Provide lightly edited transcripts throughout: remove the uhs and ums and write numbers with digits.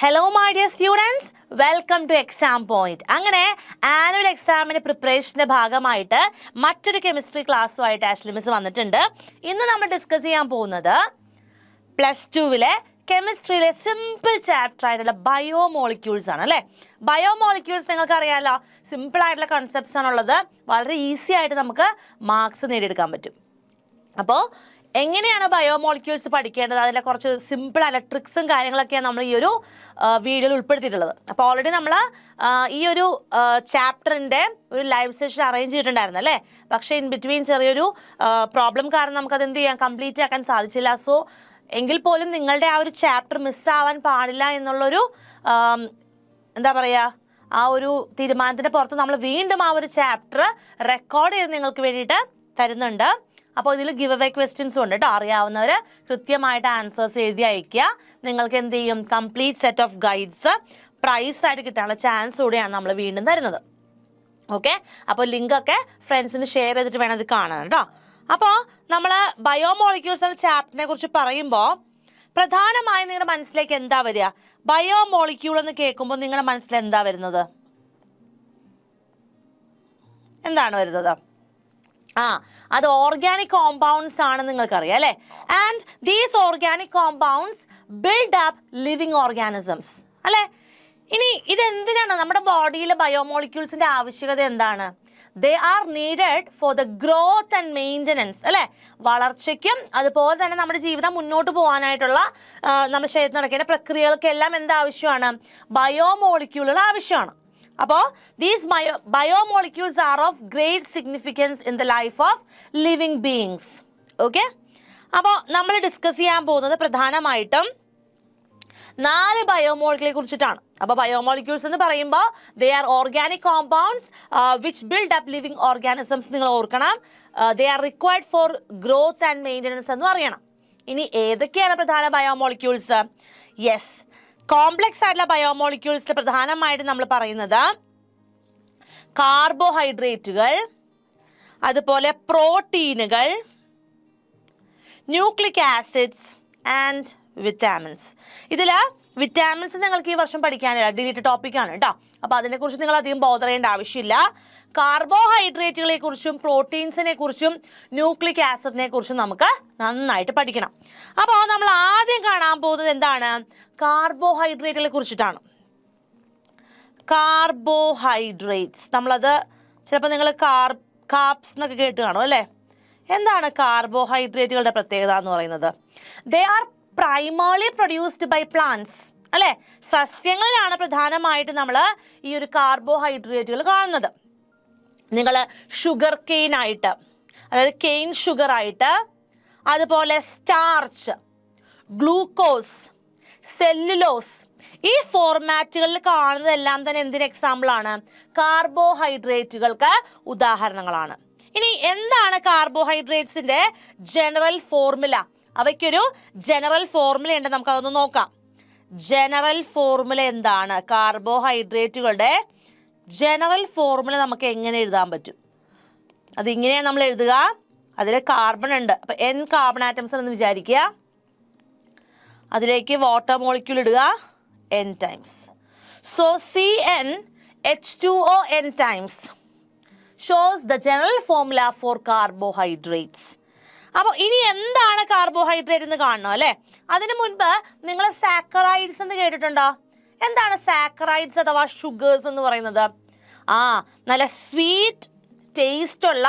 Hello my dear students, welcome to exam point. അങ്ങനെ annual എക്സാമിന് പ്രിപ്പറേഷൻ്റെ ഭാഗമായിട്ട് മറ്റൊരു കെമിസ്ട്രി ക്ലാസ്സുമായിട്ട് ആഷ്ലി മിസ് വന്നിട്ടുണ്ട്. ഇന്ന് നമ്മൾ ഡിസ്കസ് ചെയ്യാൻ പോകുന്നത് +2 കെമിസ്ട്രിയിലെ സിമ്പിൾ ചാപ്റ്റർ ആയിട്ടുള്ള ബയോമോളിക്യൂൾസ് ആണ് അല്ലേ. ബയോമോളിക്യൂൾസ് നിങ്ങൾക്ക് അറിയാമല്ലോ, സിമ്പിൾ ആയിട്ടുള്ള കൺസെപ്റ്റ്സ് ആണുള്ളത്. വളരെ ഈസി ആയിട്ട് നമുക്ക് മാർക്സ് നേടിയെടുക്കാൻ പറ്റും. അപ്പോൾ എങ്ങനെയാണ് ബയോമോളിക്യൂൾസ് പഠിക്കേണ്ടത്, അതിലെ കുറച്ച് സിമ്പിൾ ആയിട്ടുള്ള ട്രിക്സും കാര്യങ്ങളൊക്കെയാണ് നമ്മൾ ഈ ഒരു വീഡിയോയിൽ ഉൾപ്പെടുത്തിയിട്ടുള്ളത്. അപ്പോൾ ഓൾറെഡി നമ്മൾ ഈ ഒരു ചാപ്റ്ററിൻ്റെ ഒരു ലൈവ് സെഷൻ അറേഞ്ച് ചെയ്തിട്ടുണ്ടായിരുന്നു അല്ലേ. പക്ഷേ ഇൻ ബിറ്റ്വീൻ ചെറിയൊരു പ്രോബ്ലം കാരണം നമുക്കത് എന്ത് ചെയ്യാൻ കംപ്ലീറ്റ് ആക്കാൻ സാധിച്ചില്ല. സോ എങ്കിൽ പോലും നിങ്ങളുടെ ആ ഒരു ചാപ്റ്റർ മിസ്സാവാൻ പാടില്ല എന്നുള്ളൊരു എന്താ പറയുക, ആ ഒരു തീരുമാനത്തിൻ്റെ പുറത്ത് നമ്മൾ വീണ്ടും ആ ഒരു ചാപ്റ്റർ റെക്കോർഡ് ചെയ്ത് നിങ്ങൾക്ക് വേണ്ടിയിട്ട് തരുന്നുണ്ട്. അപ്പോൾ ഇതിൽ ഗിവ് അവേ ക്വസ്റ്റ്യൻസും ഉണ്ട് കേട്ടോ. അറിയാവുന്നവർ കൃത്യമായിട്ട് ആൻസേഴ്സ് എഴുതി അയയ്ക്കുക. നിങ്ങൾക്ക് എന്ത് ചെയ്യും, കംപ്ലീറ്റ് സെറ്റ് ഓഫ് ഗൈഡ്സ് പ്രൈസായിട്ട് കിട്ടാനുള്ള ചാൻസ് കൂടിയാണ് നമ്മൾ വീണ്ടും തരുന്നത്. ഓക്കെ, അപ്പോൾ ലിങ്കൊക്കെ ഫ്രണ്ട്സിന് ഷെയർ ചെയ്തിട്ട് വേണം ഇത് കാണാൻ കേട്ടോ. അപ്പോൾ നമ്മൾ ബയോമോളിക്യൂൾസ് എന്ന ചാപ്റ്ററിനെ കുറിച്ച് പറയുമ്പോൾ പ്രധാനമായും നിങ്ങളുടെ മനസ്സിലേക്ക് എന്താ വരിക? ബയോമോളിക്യൂൾ എന്ന് കേൾക്കുമ്പോൾ നിങ്ങളുടെ മനസ്സിൽ എന്താ വരുന്നത്? എന്താണ് വരുന്നത്? അത് ഓർഗാനിക് കോമ്പൗണ്ട്സ് ആണ്, നിങ്ങൾക്കറിയാം അല്ലേ. And these organic compounds build up living organisms അല്ലേ. ഇനി ഇതെന്തിനാണ് നമ്മുടെ ബോഡിയിൽ ബയോമോളിക്യൂൾസിന്റെ ആവശ്യകത എന്താണ്? They are needed for the growth and maintenance അല്ലേ. വളർച്ചയ്ക്കും അതുപോലെ തന്നെ നമ്മുടെ ജീവിതം മുന്നോട്ട് പോകാനായിട്ടുള്ള നമ്മുടെ ശരീരത്തിൽ നടക്കേണ്ട പ്രക്രിയകൾക്കെല്ലാം എന്താവശ്യമാണ്? ബയോമോളിക്യൂളുകൾ ആവശ്യമാണ്. അപ്പോൾ these biomolecules are of great significance in the life of living beings. Okay, അപ്പോൾ നമ്മൾ ഡിസ്കസ് ചെയ്യാൻ പോകുന്നത് പ്രധാനമായിട്ടും 4 ബയോമോളിക്യൂളെ കുറിച്ചിട്ടാണ്. അപ്പോൾ ബയോമോളിക്യൂൾസ് എന്ന് പറയുമ്പോൾ they are organic compounds which build up living organisms. നിങ്ങൾ ഓർക്കണം, they are required for growth and maintenance എന്ന് പറയണം. ഇനി ഏതൊക്കെയാണ് പ്രധാന ബയോമോളിക്യൂൾസ്? യെസ്, കോംപ്ലക്സ് ആയിട്ടുള്ള ബയോമോളിക്യൂൾസിൽ പ്രധാനമായിട്ട് നമ്മൾ പറയുന്നത് കാർബോഹൈഡ്രേറ്റുകൾ, അതുപോലെ പ്രോട്ടീനുകൾ, ന്യൂക്ലിക് ആസിഡ്സ് ആൻഡ് വിറ്റാമിൻസ്. ഇതിൽ വിറ്റാമിൻസ് നിങ്ങൾക്ക് ഈ വർഷം പഠിക്കാനില്ല, ഡിലീറ്റഡ് ടോപ്പിക്കാണ് കേട്ടോ. അപ്പോൾ അതിനെക്കുറിച്ച് നിങ്ങൾ അധികം ബോധർ ചെയ്യേണ്ട ആവശ്യമില്ല. കാർബോഹൈഡ്രേറ്റുകളെ കുറിച്ചും പ്രോട്ടീൻസിനെ കുറിച്ചും ന്യൂക്ലിക് ആസിഡിനെ കുറിച്ചും നമുക്ക് നന്നായിട്ട് പഠിക്കണം. അപ്പോൾ നമ്മൾ ആദ്യം കാണാൻ പോകുന്നത് എന്താണ്? കാർബോഹൈഡ്രേറ്റുകളെ കുറിച്ചിട്ടാണ്. കാർബോഹൈഡ്രേറ്റ്സ്, നമ്മളത് ചിലപ്പോൾ നിങ്ങൾ കാർബ്സ് എന്നൊക്കെ കേട്ട് കാണും അല്ലേ. എന്താണ് കാർബോഹൈഡ്രേറ്റുകളുടെ പ്രത്യേകത എന്ന് പറയുന്നത്? They are primarily produced by plants അല്ലേ. സസ്യങ്ങളിലാണ് പ്രധാനമായിട്ട് നമ്മൾ ഈ ഒരു കാർബോഹൈഡ്രേറ്റുകൾ കാണുന്നത്. നിങ്ങൾ ഷുഗർ കെയിൻ ആയിട്ട്, അതായത് കെയിൻ ഷുഗർ ആയിട്ട്, അതുപോലെ സ്റ്റാർച്ച്, ഗ്ലൂക്കോസ്, സെല്ലുലോസ്, ഈ ഫോർമാറ്റുകളിൽ കാണുന്നതെല്ലാം തന്നെ എന്തിന് എക്സാമ്പിളാണ്? കാർബോഹൈഡ്രേറ്റുകൾക്ക് ഉദാഹരണങ്ങളാണ്. ഇനി എന്താണ് കാർബോഹൈഡ്രേറ്റ്സിന്റെ ജനറൽ ഫോർമുല? അവയ്ക്കൊരു ജനറൽ ഫോർമുല ഉണ്ട്, നമുക്കതൊന്ന് നോക്കാം. ജനറൽ ഫോർമുല എന്താണ്? കാർബോഹൈഡ്രേറ്റുകളുടെ ജനറൽ ഫോർമുല നമുക്ക് എങ്ങനെ എഴുതാൻ പറ്റും? അതിങ്ങനെയാണ് നമ്മൾ എഴുതുക. അതിൽ കാർബൺ ഉണ്ട്, അപ്പം N കാർബൺ ആറ്റംസ് എന്ന് വിചാരിക്കുക. അതിലേക്ക് വാട്ടർ മോളിക്യൂൾ ഇടുക N times. So CnH2O N times shows the general formula for carbohydrates. അപ്പോൾ ഇനി എന്താണ് കാർബോഹൈഡ്രേറ്റ് എന്ന് കാണണം അല്ലേ. അതിനു മുൻപ് നിങ്ങൾ സാക്കറൈഡ്സ് എന്ന് കേട്ടിട്ടുണ്ടോ? എന്താണ് സാക്കറൈഡ്സ് അഥവാ ഷുഗേഴ്സ് എന്ന് പറയുന്നത്? നല്ല സ്വീറ്റ് ടേസ്റ്റ് ഉള്ള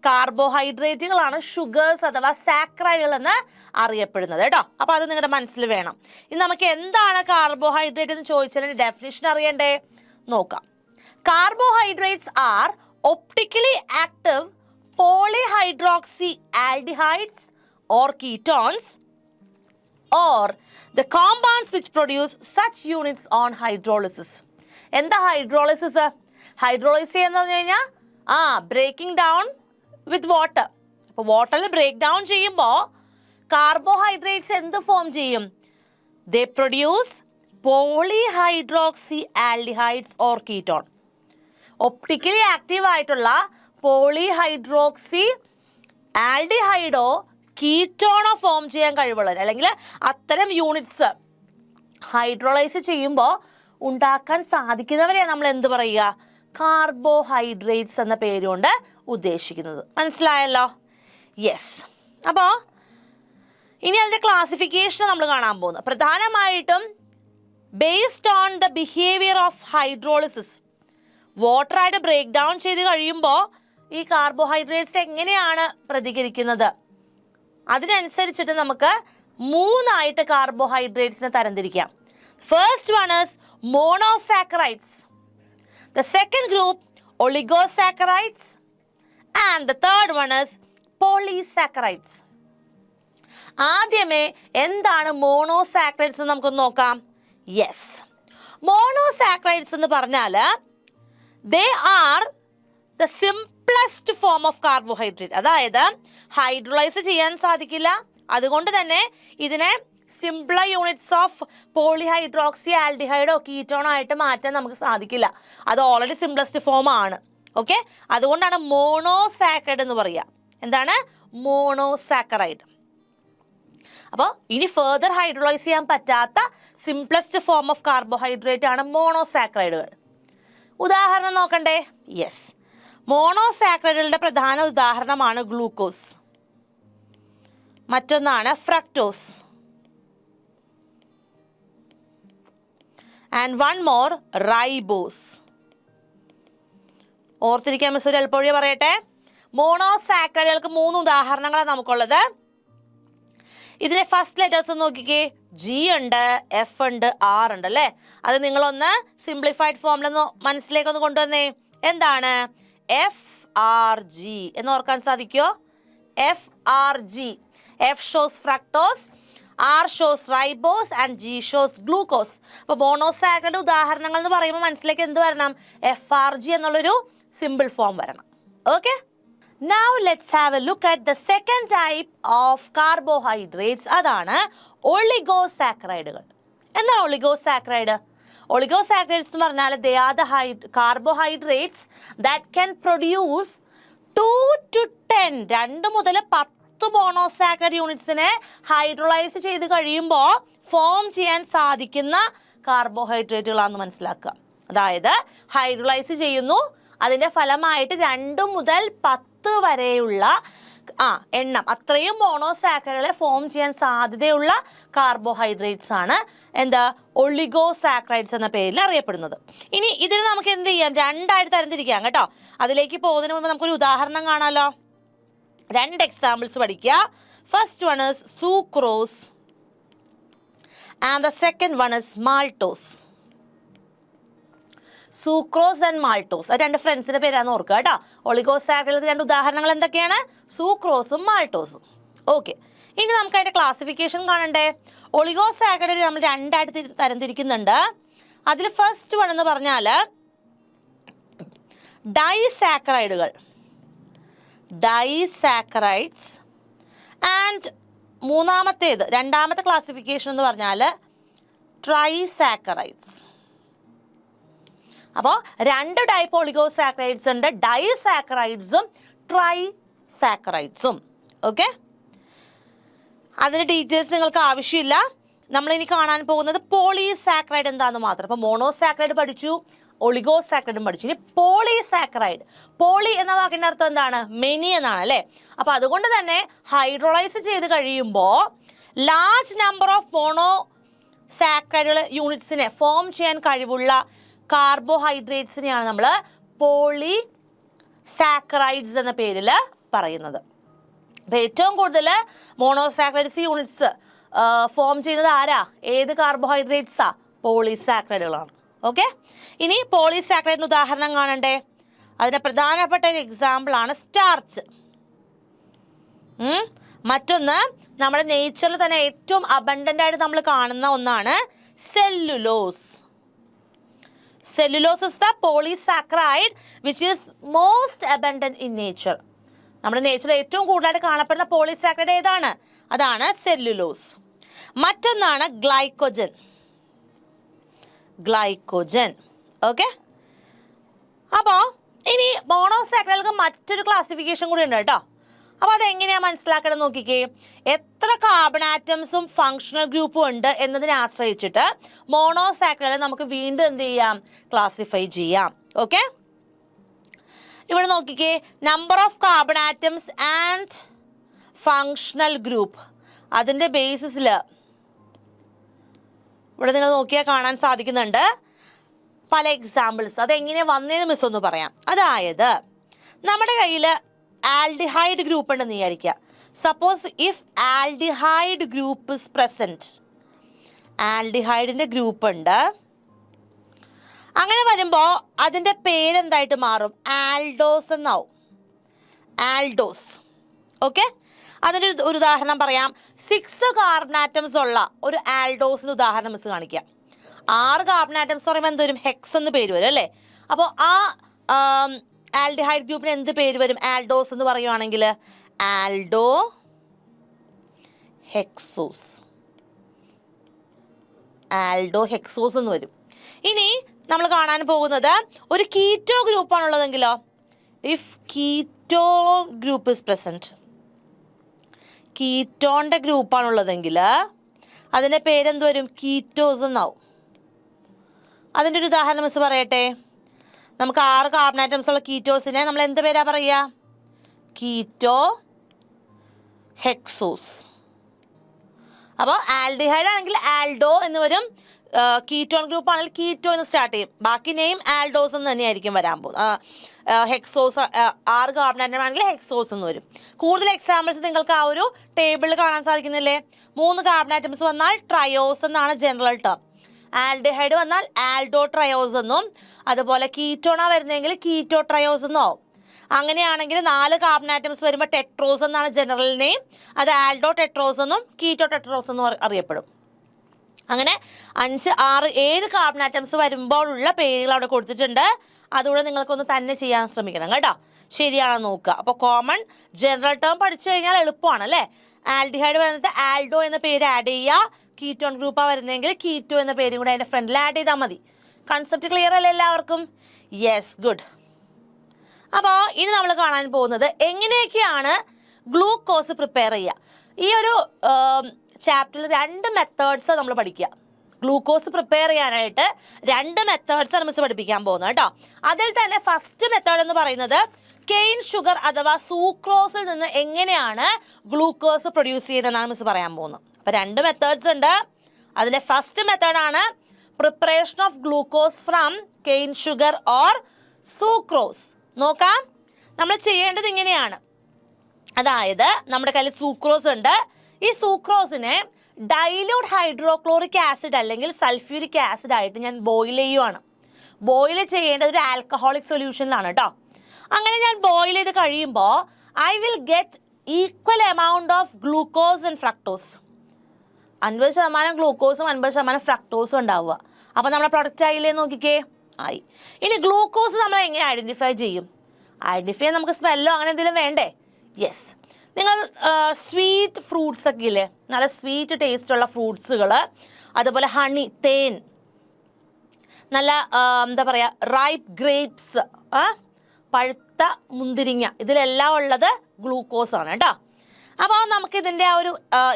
കാർബോഹൈഡ്രേറ്റുകളാണ് ഷുഗേഴ്സ് അഥവാ സാക്കറൈഡുകൾ എന്ന് അറിയപ്പെടുന്നത് കേട്ടോ. അപ്പോൾ അത് നിങ്ങളുടെ മനസ്സിൽ വേണം. ഇനി നമുക്ക് എന്താണ് കാർബോഹൈഡ്രേറ്റ് എന്ന് ചോദിച്ചാൽ ഡെഫിനിഷൻ അറിയണ്ടേ? നോക്കാം. Carbohydrates are optically active polyhydroxy aldehydes or ketones or the compounds which produce such units on hydrolysis. എന്താ ഹൈഡ്രോളിസിസ്? ഹൈഡ്രോളിസിസ് എന്ന് പറഞ്ഞു കഴിഞ്ഞാൽ ബ്രേക്കിംഗ് ഡൗൺ വിത്ത് വാട്ടർ. അപ്പോൾ വാട്ടറിൽ ബ്രേക്ക് ഡൗൺ ചെയ്യുമ്പോൾ കാർബോഹൈഡ്രേറ്റ്സ് എന്ത് ഫോം ചെയ്യും? ദേ produce polyhydroxy aldehydes or ketone. Optically active ആയിട്ടുള്ള പോളിഹൈഡ്രോക്സി ആൽഡിഹൈഡോ കീറ്റോണോ ഫോം ചെയ്യാൻ കഴിവുള്ളത്, അല്ലെങ്കിൽ അത്തരം യൂണിറ്റ്സ് ഹൈഡ്രോളൈസ് ചെയ്യുമ്പോൾ ഉണ്ടാക്കാൻ സാധിക്കുന്നവരെയാണ് നമ്മൾ എന്ത് പറയുക? കാർബോഹൈഡ്രേറ്റ്സ് എന്ന പേരുകൊണ്ട് ഉദ്ദേശിക്കുന്നത്. മനസ്സിലായല്ലോ? യെസ്. അപ്പോൾ ഇനി അതിൻ്റെ ക്ലാസിഫിക്കേഷൻ നമ്മൾ കാണാൻ പോകുന്നത് പ്രധാനമായിട്ടും based on the behaviour of hydrolysis. വാട്ടറായിട്ട് ബ്രേക്ക് ഡൗൺ ചെയ്ത് കഴിയുമ്പോൾ ഈ കാർബോഹൈഡ്രേറ്റ്സ് എങ്ങനെയാണ് പ്രതികരിക്കുന്നത് അതിനനുസരിച്ചിട്ട് നമുക്ക് 3 കാർബോഹൈഡ്രേറ്റ്സിനെ തരംതിരിക്കാം. First one is monosaccharides, the second group oligosaccharides, and the third one is polysaccharides. ആദ്യമേ എന്താണ് മോണോസാക്കറൈഡ്സ് എന്ന് നമുക്കൊന്ന് നോക്കാം. യെസ്, മോണോസാക്കറൈഡ്സ് എന്ന് പറഞ്ഞാൽ ദേ are the simplest form of carbohydrate. അതായത് ഹൈഡ്രോളൈസ് ചെയ്യാൻ സാധിക്കില്ല, അതുകൊണ്ട് തന്നെ ഇതിനെ സിംപ്ലർ യൂണിറ്റ്സ് ഓഫ് പോളിഹൈഡ്രോക്സി ആൽഡിഹൈഡോ കീറ്റോണോ ആയിട്ട് മാറ്റാൻ നമുക്ക് സാധിക്കില്ല. അത് ഓൾറെഡി സിംപ്ലസ്റ്റ് ഫോം ആണ്. ഓക്കെ, അതുകൊണ്ടാണ് മോണോസാക്കറൈഡ് എന്ന് പറയുക. എന്താണ് മോണോസാക്കറൈഡ്? അപ്പോൾ ഇനി ഫെർദർ ഹൈഡ്രോളൈസ് ചെയ്യാൻ പറ്റാത്ത സിംപ്ലസ്റ്റ് ഫോം ഓഫ് കാർബോഹൈഡ്രേറ്റ് ആണ് മോണോസാക്കറൈഡുകൾ. ഉദാഹരണം നോക്കണ്ടേ? യെസ്, മോണോസാക്കറൈഡുകളുടെ പ്രധാന ഉദാഹരണമാണ് ഗ്ലൂക്കോസ്, മറ്റൊന്നാണ് fructose, and one more ribose. ഓർത്തിരിക്കാൻ മിസ് ഒരു എളുപ്പവഴി പറയട്ടെ. മോണോസാക്കറൈഡുകൾക്ക് 3 ഉദാഹരണങ്ങളാണ് നമുക്കുള്ളത്. ഇതിലെ ഫസ്റ്റ് ലെറ്റേഴ്സ് നോക്കിക്കേ. ജി ഉണ്ട്, എഫ് ഉണ്ട്, ആർ ഉണ്ട് അല്ലേ? അത് നിങ്ങളൊന്ന് സിംപ്ലിഫൈഡ് ഫോമിലൊന്ന് മനസ്സിലേക്കൊന്ന് കൊണ്ടുവന്നേ. എന്താണ് എഫ് ആർ ജി എന്ന് ഓർക്കാൻ സാധിക്കുമോ? F R G. F shows fructose, R shows ribose and G shows glucose. അപ്പോൾ മോണോസാക്കറൈഡ് ഉദാഹരണങ്ങൾ എന്ന് പറയുമ്പോൾ മനസ്സിലേക്ക് എന്ത് വരണം? എഫ് ആർ ജി എന്നുള്ളൊരു സിമ്പിൾ ഫോം വരണം. Okay, now let's have a look at the second type of carbohydrates. അതാണ് ഒളിഗോസാക്കറൈഡുകൾ. എന്താണ് ഒളിഗോസാക്കറൈഡ്? ഒളിഗോസാക്കറൈഡ്സ് എന്ന് പറഞ്ഞാൽ they are the carbohydrates that can produce 2 to 10 2 മുതൽ 10 മോണോസാക്കറൈഡ് യൂണിറ്റ്സിനെ ഹൈഡ്രോളൈസ് ചെയ്ത് കഴിയുമ്പോൾ ഫോം ചെയ്യാൻ സാധിക്കുന്ന കാർബോഹൈഡ്രേറ്റുകളാണെന്ന് മനസ്സിലാക്കുക. അതായത് ഹൈഡ്രോളൈസ് ചെയ്യുന്നു, അതിൻ്റെ ഫലമായിട്ട് 2 മുതൽ 10 വരെയുള്ള എണ്ണം അത്രയും മോണോസാക്കറൈഡുകളെ ഫോം ചെയ്യാൻ സാധ്യതയുള്ള കാർബോഹൈഡ്രേറ്റ്സ് ആണ് എന്താ ഒളിഗോസാക്കറൈഡ്സ് എന്ന പേരിൽ അറിയപ്പെടുന്നത്. ഇനി ഇതിന് നമുക്ക് എന്ത് ചെയ്യാം? 2 തരംതിരിക്കാം കേട്ടോ. അതിലേക്ക് പോകുന്നതിന് മുമ്പ് നമുക്കൊരു ഉദാഹരണം കാണാമല്ലോ. 2 എക്സാമ്പിൾസ് പഠിക്കുക. First one is sucrose and the second one is maltose. Sucrose and maltose, അത് 2 ഫ്രണ്ട്സിന്റെ പേരാന്ന് ഓർക്കുക കേട്ടോ. ഒളിഗോസാക്കറൈഡ് 2 ഉദാഹരണങ്ങൾ എന്തൊക്കെയാണ്? സൂക്രോസും മാൾട്ടോസും. ഓക്കെ, ഇനി നമുക്ക് അതിന്റെ ക്ലാസിഫിക്കേഷൻ കാണണ്ടേ. ഒളിഗോസാക്കറൈഡ് നമ്മൾ 2 തരംതിരിക്കുന്നുണ്ട്. അതിൽ ഫസ്റ്റ് വൺ എന്ന് പറഞ്ഞാൽ ഡൈസാക്കറൈഡുകൾ, ഡൈസാക്കറൈഡ്സ്, ആൻഡ് രണ്ടാമത്തെ ക്ലാസിഫിക്കേഷൻ എന്ന് പറഞ്ഞാൽ ട്രൈസാക്കറൈഡ്സ്. അപ്പോൾ 2 ടൈപ്പ് ഒളിഗോസാക്കറൈഡ്സ് ഉണ്ട്, ഡൈസാക്കറൈഡ്സും ട്രൈസാക്കറൈഡ്സും. ഓക്കെ, അതിൻ്റെ ഡീറ്റെയിൽസ് നിങ്ങൾക്ക് ആവശ്യമില്ല. നമ്മളിനി കാണാൻ പോകുന്നത് പോളിസാക്കറൈഡ് എന്താണെന്ന് മാത്രം. അപ്പോൾ മോണോസാക്കറൈഡ് പഠിച്ചു, ഒളിഗോസാക്കറൈഡും പഠിച്ചു. ഇനി പോളിസാക്കറൈഡ്. പോളി എന്ന വാക്കിൻ്റെ അർത്ഥം എന്താണ്? മെനി എന്നാണ് അല്ലേ? അപ്പോൾ അതുകൊണ്ട് തന്നെ ഹൈഡ്രോളൈസ് ചെയ്ത് കഴിയുമ്പോൾ ലാർജ് നമ്പർ ഓഫ് മോണോസാക്കറൈഡ് യൂണിറ്റ്സിനെ ഫോം ചെയ്യാൻ കഴിവുള്ള കാർബോഹൈഡ്രേറ്റ്സിനെയാണ് നമ്മൾ പോളിസാക്കറൈഡ്സ് എന്ന പേരിൽ പറയുന്നത്. അപ്പോൾ ഏറ്റവും കൂടുതൽ മോണോസാക്കറൈഡ്സ് യൂണിറ്റ്സ് ഫോം ചെയ്യുന്നത് ആരാ? ഏത് കാർബോഹൈഡ്രേറ്റ്സാ? പോളിസാക്കറൈഡുകളാണ്. ഓക്കെ, ഇനി പോളിസാക്കറൈഡിന് ഉദാഹരണം കാണണ്ടേ. അതിന് പ്രധാനപ്പെട്ട ഒരു എക്സാമ്പിളാണ് സ്റ്റാർച്ച്. മറ്റൊന്ന് നമ്മുടെ നേച്ചറിൽ തന്നെ ഏറ്റവും അബണ്ടൻ്റ് ആയിട്ട് നമ്മൾ കാണുന്ന ഒന്നാണ് cellulose. Cellulose is the polysaccharide which is most abundant in nature. നമ്മുടെ നേച്ചറിൽ ഏറ്റവും കൂടുതലായിട്ട് കാണപ്പെടുന്ന പോളിസാക്കറൈഡ് ഏതാണ്? അതാണ് സെല്ലുലോസ്. മറ്റൊന്നാണ് ഗ്ലൈക്കോജൻ. ഓക്കെ, അപ്പോൾ ഇനി മോണോസാക്കറൈഡുകൾക്ക് മറ്റൊരു ക്ലാസിഫിക്കേഷൻ കൂടി ഉണ്ട് കേട്ടോ. അപ്പോൾ അതെങ്ങനെയാണ് മനസ്സിലാക്കണം നോക്കിക്കേ. എത്ര കാർബൺ ആറ്റംസും ഫങ്ഷണൽ ഗ്രൂപ്പും ഉണ്ട് എന്നതിനെ ആശ്രയിച്ചിട്ട് മോണോസാക്കറൈഡുകളെ നമുക്ക് വീണ്ടും എന്ത് ചെയ്യാം, ക്ലാസിഫൈ ചെയ്യാം. ഓക്കെ, ഇവിടെ നോക്കിക്കേ, number of carbon atoms and functional group. അതിൻ്റെ ബേസിസിൽ ഇവിടെ നിങ്ങൾ നോക്കിയാൽ കാണാൻ സാധിക്കുന്നുണ്ട് പല എക്സാമ്പിൾസ്. അതെങ്ങനെ വന്നതെന്ന് മിസ് ഒന്ന് പറയാം. അതായത് നമ്മുടെ കയ്യിൽ ആൽഡിഹൈഡ് ഗ്രൂപ്പ് ഉണ്ടെന്ന് വിചാരിക്കുക. Suppose if aldehyde group is present, ആൽഡിഹൈഡിൻ്റെ ഗ്രൂപ്പ് ഉണ്ട്. അങ്ങനെ വരുമ്പോൾ അതിൻ്റെ പേരെന്തായിട്ട് മാറും, ആൽഡോസ് എന്നാവും. ആൽഡോസ്. ഓക്കെ, അതിൻ്റെ ഒരു ഉദാഹരണം പറയാം. 6 കാർബൺ ആറ്റംസ് ഉള്ള ഒരു ആൽഡോസിന് ഉദാഹരണം മിസ് കാണിക്കാം. 6 കാർബൺ ആറ്റംസ് പറയുമ്പോൾ എന്ത് വരും, ഹെക്സ് എന്ന് പേര് വരും അല്ലേ. അപ്പോൾ ആ ആൽഡിഹൈഡ് ഗ്രൂപ്പിന് എന്ത് പേര് വരും, ആൽഡോസ് എന്ന് പറയുവാണെങ്കിൽ ആൽഡോ ഹെക്സോസ്. ആൽഡോ ഹെക്സോസ് എന്ന് വരും. ഇനി നമ്മൾ കാണാൻ പോകുന്നത് ഒരു കീറ്റോ ഗ്രൂപ്പാണുള്ളതെങ്കിലോ, if keto group is present, കീറ്റോണിൻ്റെ ഗ്രൂപ്പാണുള്ളതെങ്കിൽ അതിൻ്റെ പേരെന്ത് വരും, കീറ്റോസ് എന്നാവും. അതിൻ്റെ ഒരു ഉദാഹരണം മിസ് പറയട്ടെ. നമുക്ക് 6 കാർബൺ ആറ്റംസ് ഉള്ള കീറ്റോസിനെ നമ്മൾ എന്ത് പേരാ പറയുക, കീറ്റോ ഹെക്സോസ്. അപ്പോൾ ആൽഡിഹൈഡ് ആണെങ്കിൽ ആൽഡോ എന്ന് വരും, കീറ്റോൺ ഗ്രൂപ്പ് ആണെങ്കിൽ കീറ്റോ എന്ന് സ്റ്റാർട്ട് ചെയ്യും. ബാക്കി നെയിം ആൽഡോസ് എന്ന് തന്നെയായിരിക്കും വരാൻ പോകുന്നത്. ഹെക്സോസ് 6 കാർബൺ ആറ്റം ആണെങ്കിൽ ഹെക്സോസ് എന്ന് വരും. കൂടുതൽ എക്സാമ്പിൾസ് നിങ്ങൾക്ക് ആ ഒരു ടേബിളിൽ കാണാൻ സാധിക്കുന്നില്ലേ. 3 കാർബൺ ആറ്റംസ് വന്നാൽ ട്രയോസ് എന്നാണ് ജനറൽ ടേം. ആൽഡിഹൈഡ് വന്നാൽ ആൽഡോ ട്രയോസ് എന്നും, അതുപോലെ കീറ്റോണാ വരുന്നതെങ്കിൽ കീറ്റോ ട്രയോസ് എന്നും ആവും. അങ്ങനെയാണെങ്കിൽ 4 കാർബൺ ആറ്റംസ് വരുമ്പോൾ ടെട്രോസ് എന്നാണ് ജനറൽ നെയിം. അത് ആൽഡോ ടെട്രോസ് എന്നും കീറ്റോ ടെട്രോസ് എന്നും അറിയപ്പെടും. അങ്ങനെ 5, 6, 7 കാർബൺ ആറ്റംസ് വരുമ്പോഴുള്ള പേരുകൾ അവിടെ കൊടുത്തിട്ടുണ്ട്. അതുകൂടെ നിങ്ങൾക്കൊന്ന് തന്നെ ചെയ്യാൻ ശ്രമിക്കണം കേട്ടോ, ശരിയാണെന്ന് നോക്കുക. അപ്പോൾ കോമൺ ജനറൽ ടേം പഠിച്ചു കഴിഞ്ഞാൽ എളുപ്പമാണ് അല്ലേ. ആൽഡിഹൈഡ് വരുന്നത് ആൽഡോ എന്ന പേര് ആഡ് ചെയ്യുക, കീറ്റോൺ ഗ്രൂപ്പാണ് വരുന്നതെങ്കിൽ കീറ്റോ എന്ന പേരും കൂടെ അതിൻ്റെ ഫ്രണ്ടിൽ ആഡ് ചെയ്താൽ മതി. കൺസെപ്റ്റ് ക്ലിയർ അല്ലേ എല്ലാവർക്കും? Yes, good. അപ്പോൾ ഇനി നമ്മൾ കാണാൻ പോകുന്നത് എങ്ങനെയൊക്കെയാണ് ഗ്ലൂക്കോസ് പ്രിപ്പയർ ചെയ്യുക. ഈ ഒരു ചാപ്റ്ററിൽ 2 മെത്തേഡ്സ് നമ്മൾ പഠിക്കുക. ഗ്ലൂക്കോസ് പ്രിപ്പയർ ചെയ്യാനായിട്ട് 2 മെത്തേഡ്സാണ് മിസ് പഠിപ്പിക്കാൻ പോകുന്നത് കേട്ടോ. അതിൽ തന്നെ ഫസ്റ്റ് മെത്തേഡ് എന്ന് പറയുന്നത് കെയിൻ ഷുഗർ അഥവാ സൂക്രോസിൽ നിന്ന് എങ്ങനെയാണ് ഗ്ലൂക്കോസ് പ്രൊഡ്യൂസ് ചെയ്യുന്നതെന്നാണ് മിസ് പറയാൻ പോകുന്നത്. അപ്പോൾ 2 മെത്തേഡ്സ് ഉണ്ട്. അതിൻ്റെ ഫസ്റ്റ് മെത്തേഡാണ് preparation of glucose from cane sugar or sucrose. നോക്കാം, നമ്മൾ ചെയ്യേണ്ടത് ഇങ്ങനെയാണ്. അതായത് നമ്മുടെ കയ്യിൽ സൂക്രോസ് ഉണ്ട്. ഈ സൂക്രോസിനെ ഡൈല്യൂട്ട് ഹൈഡ്രോക്ലോറിക് ആസിഡ് അല്ലെങ്കിൽ സൾഫ്യൂരിക് ആസിഡ് ആയിട്ട് ഞാൻ ബോയിൽ ചെയ്യുവാണ്. ബോയിൽ ചെയ്യേണ്ടത് ഒരു ആൽക്കഹോളിക് സൊല്യൂഷനിലാണ് കേട്ടോ. അങ്ങനെ ഞാൻ ബോയിൽ ചെയ്ത് കഴിയുമ്പോൾ I will get equal amount of glucose and fructose. 50% ഗ്ലൂക്കോസും 50% ഫ്രക്ടോസും ഉണ്ടാവുക. അപ്പോൾ നമ്മുടെ പ്രൊഡക്റ്റ് ആയില്ലേ, നോക്കിക്കേ, ആയി. ഇനി ഗ്ലൂക്കോസ് നമ്മൾ എങ്ങനെ ഐഡൻറ്റിഫൈ ചെയ്യും? ഐഡൻറ്റിഫൈ ചെയ്യാൻ നമുക്ക് സ്മെല്ലോ അങ്ങനെ എന്തെങ്കിലും വേണ്ടേ? യെസ്, നിങ്ങൾ സ്വീറ്റ് ഫ്രൂട്ട്സ് ഒക്കെ ഇല്ലേ, നല്ല സ്വീറ്റ് ടേസ്റ്റുള്ള ഫ്രൂട്ട്സുകൾ, അതുപോലെ ഹണി, തേൻ, നല്ല എന്താ പറയുക റൈപ്പ് ഗ്രേപ്സ്, പഴുത്ത മുന്തിരിങ്ങ, ഇതിലെല്ലാം ഉള്ളത് ഗ്ലൂക്കോസ് ആണ് കേട്ടോ. അപ്പോൾ നമുക്കിതിൻ്റെ ആ ഒരു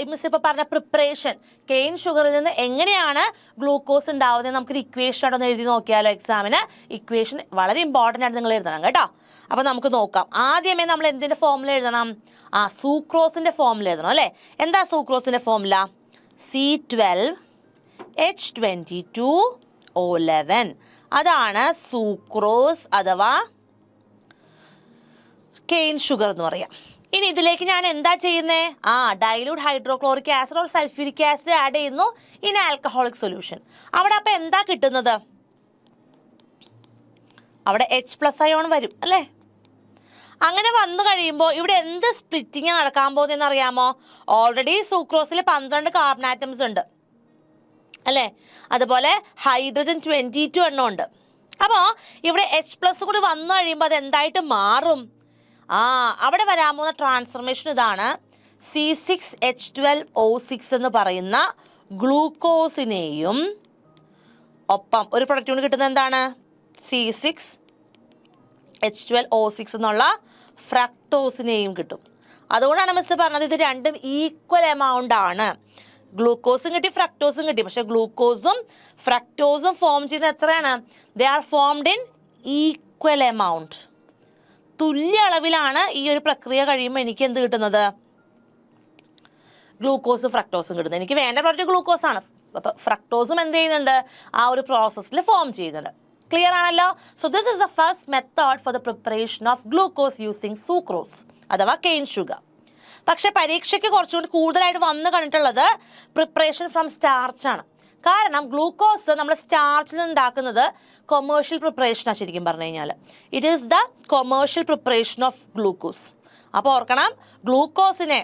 മിസ് ഇപ്പോൾ പറഞ്ഞ പ്രിപ്പറേഷൻ, കെയിൻ ഷുഗറിൽ നിന്ന് എങ്ങനെയാണ് ഗ്ലൂക്കോസ് ഉണ്ടാവുന്നത് നമുക്കൊരു ഇക്വേഷൻ ആയിട്ടൊന്ന് എഴുതി നോക്കിയാലോ. എക്സാമിന് ഇക്വേഷൻ വളരെ ഇമ്പോർട്ടൻ്റ് ആയിട്ട് നിങ്ങൾ എഴുതണം കേട്ടോ. അപ്പോൾ നമുക്ക് നോക്കാം. ആദ്യമേ നമ്മൾ എന്തിൻ്റെ ഫോമുല എഴുതണം? സൂക്രോസിൻ്റെ ഫോമുല എഴുതണം അല്ലേ. എന്താ സൂക്രോസിൻ്റെ ഫോമുല? C12H22O11. അതാണ് സൂക്രോസ് അഥവാ കെയിൻ ഷുഗർ എന്ന് പറയാം. ഇനി ഇതിലേക്ക് ഞാൻ എന്താ ചെയ്യുന്നത്? Dilute hydrochloric acid or sulphuric acid add ചെയ്യുന്നു ഇൻ ആൽക്കഹോളിക് സൊല്യൂഷൻ. അവിടെ അപ്പോൾ എന്താ കിട്ടുന്നത്? അവിടെ H+ അയോൺ വരും അല്ലേ. അങ്ങനെ വന്നു കഴിയുമ്പോൾ ഇവിടെ എന്ത് സ്പ്ലിറ്റിങ് നടക്കാൻ പോകുന്നതെന്ന് അറിയാമോ? ഓൾറെഡി സൂക്രോസിൽ 12 കാർബൺ ആറ്റംസ് ഉണ്ട് അല്ലേ. അതുപോലെ ഹൈഡ്രജൻ 22 എണ്ണം ഉണ്ട്. അപ്പോൾ ഇവിടെ H+ കൂടി വന്നു കഴിയുമ്പോൾ അത് എന്തായിട്ട് മാറും? അവിടെ വരാൻ പോകുന്ന ട്രാൻസ്ഫർമേഷൻ ഇതാണ്. C6H12O6 എന്ന് പറയുന്ന ഗ്ലൂക്കോസിനെയും ഒപ്പം ഒരു പ്രൊഡക്റ്റ് കൊണ്ട് കിട്ടുന്നത് എന്താണ്? C6H12O6 എന്നുള്ള ഫ്രക്ടോസിനെയും കിട്ടും. അതുകൊണ്ടാണ് മിസ് പറഞ്ഞത് ഇത് രണ്ടും ഈക്വൽ എമൗണ്ട് ആണ്. ഗ്ലൂക്കോസും കിട്ടി ഫ്രക്ടോസും കിട്ടി. പക്ഷെ ഗ്ലൂക്കോസും ഫ്രക്ടോസും ഫോം ചെയ്യുന്നത് എത്രയാണ്? They are formed in equal amount. തുല്യ അളവിലാണ് ഈ ഒരു പ്രക്രിയ കഴിയുമ്പോൾ എനിക്ക് എന്ത് കിട്ടുന്നത്? ഗ്ലൂക്കോസും ഫ്രക്ടോസും കിട്ടുന്നത്. എനിക്ക് വേണ്ട പ്രോഡക്റ്റ് ഗ്ലൂക്കോസാണ്. അപ്പോൾ ഫ്രക്ടോസും എന്ത് ചെയ്യുന്നുണ്ട്? ആ ഒരു പ്രോസസ്സിൽ ഫോം ചെയ്യുന്നുണ്ട്. ക്ലിയർ ആണല്ലോ? So this is the first method for the preparation of glucose using sucrose അഥവാ കെയിൻ ഷുഗർ. പക്ഷെ പരീക്ഷയ്ക്ക് കുറച്ചുകൂടി കൂടുതലായിട്ട് വന്നു കണ്ടിട്ടുള്ളത് പ്രിപ്പറേഷൻ ഫ്രം സ്റ്റാർച്ച് ആണ്. കാരണം ഗ്ലൂക്കോസ് നമ്മൾ സ്റ്റാർച്ചിൽ നിന്ന് ഉണ്ടാക്കുന്നത് കൊമേഴ്ഷ്യൽ പ്രിപ്പറേഷനാണ്. ശരിക്കും പറഞ്ഞു കഴിഞ്ഞാൽ it is the commercial preparation of glucose. അപ്പോൾ ഓർക്കണം, ഗ്ലൂക്കോസിനെ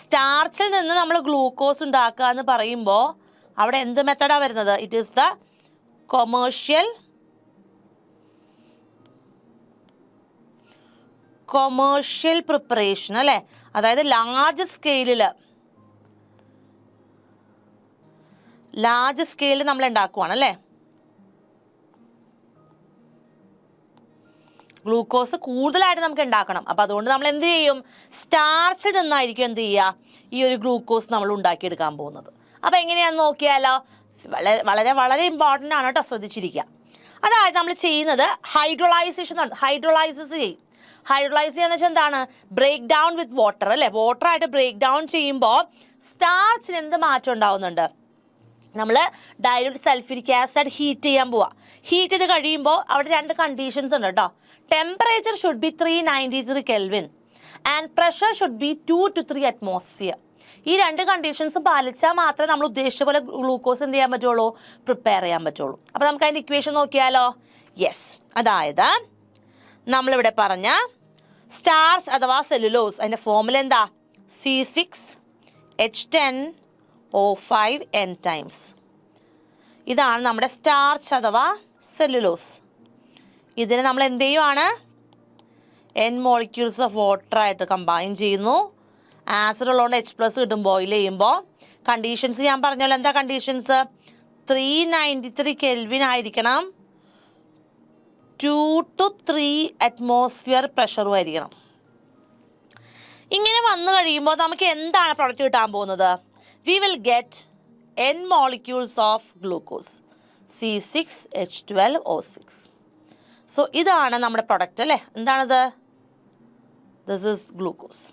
സ്റ്റാർച്ചിൽ നിന്ന് നമ്മൾ ഗ്ലൂക്കോസ് ഉണ്ടാക്കുക എന്ന് പറയുമ്പോൾ അവിടെ എന്ത് മെത്തഡാണ് വരുന്നത്? It is the commercial preparation അല്ലേ? അതായത് ലാർജ് സ്കെയിലിൽ നമ്മൾ ഉണ്ടാക്കുവാണ് അല്ലേ? ഗ്ലൂക്കോസ് കൂടുതലായിട്ട് നമുക്ക് ഉണ്ടാക്കണം. അപ്പം അതുകൊണ്ട് നമ്മൾ എന്ത് ചെയ്യും? സ്റ്റാർച്ചിൽ നിന്നായിരിക്കും എന്ത് ചെയ്യുക? ഈ ഒരു ഗ്ലൂക്കോസ് നമ്മൾ ഉണ്ടാക്കിയെടുക്കാൻ പോകുന്നത്. അപ്പം എങ്ങനെയാണെന്ന് നോക്കിയാലോ? വളരെ വളരെ ഇമ്പോർട്ടൻ്റ് ആണ് കേട്ടോ, ശ്രദ്ധിച്ചിരിക്കുക. അതായത് നമ്മൾ ചെയ്യുന്നത് ഹൈഡ്രോളൈസേഷൻ. ഹൈഡ്രോളൈസിസ് ചെയ്യും. ഹൈഡ്രോളൈസ് ചെയ്യാന്ന് വെച്ചാൽ എന്താണ്? ബ്രേക്ക് ഡൗൺ വിത്ത് വാട്ടർ അല്ലേ? വാട്ടറായിട്ട് ബ്രേക്ക് ഡൗൺ ചെയ്യുമ്പോൾ സ്റ്റാർച്ചിന് എന്ത് മാറ്റം ഉണ്ടാവുന്നുണ്ട്? നമ്മൾ ഡൈല്യൂട്ട് സൾഫ്യൂരിക് ആസിഡ് ഹീറ്റ് ചെയ്യാൻ പോവാ. ഹീറ്റ് ചെയ്ത് കഴിയുമ്പോൾ അവിടെ രണ്ട് കണ്ടീഷൻസ് ഉണ്ട് കേട്ടോ. Temperature should be 393 kelvin and pressure should be 2 to 3 atmosphere. ഈ രണ്ട് കണ്ടീഷൻസ് പാലിച്ചാൽ മാത്രമേ നമ്മൾ ഉദ്ദേശിച്ച പോലെ ഗ്ലൂക്കോസ് എന്ത് ചെയ്യാൻ പറ്റുള്ളൂ? പ്രിപ്പയർ ചെയ്യാൻ പറ്റുള്ളൂ. അപ്പോൾ നമുക്ക് അതിൻ്റെ ഇക്വേഷൻ നോക്കിയാലോ? യെസ്, അതായത് നമ്മളിവിടെ പറഞ്ഞ സ്റ്റാർച്ച് അഥവാ സെല്ലുലോസ്, അതിൻ്റെ ഫോമുല എന്താ? C6H10O5N times. ഇതാണ് നമ്മുടെ സ്റ്റാർച്ച് അഥവാ സെല്ലുലോസ്. ഇതിനെ നമ്മൾ എന്ത് ചെയ്യുവാണ്? N മോളിക്യൂൾസ് ഓഫ് വാട്ടറായിട്ട് കമ്പൈൻ ചെയ്യുന്നു. ആസിഡ് ഉള്ളതുകൊണ്ട് H+ കിട്ടും ബോയിൽ ചെയ്യുമ്പോൾ. കണ്ടീഷൻസ് ഞാൻ പറഞ്ഞല്ലോ. എന്താ കണ്ടീഷൻസ്? 393 കെൽവിൻ ആയിരിക്കണം, 2 to 3 അറ്റ്മോസ്ഫിയർ പ്രഷറും ആയിരിക്കണം. ഇങ്ങനെ വന്നു കഴിയുമ്പോൾ നമുക്ക് എന്താണ് പ്രൊഡക്റ്റ് കിട്ടാൻ പോകുന്നത്? V will get N molecules of glucose, C6H12O6. So ഇതാണ് നമ്മുടെ പ്രൊഡക്റ്റ് അല്ലേ? എന്താണിത്? This is glucose.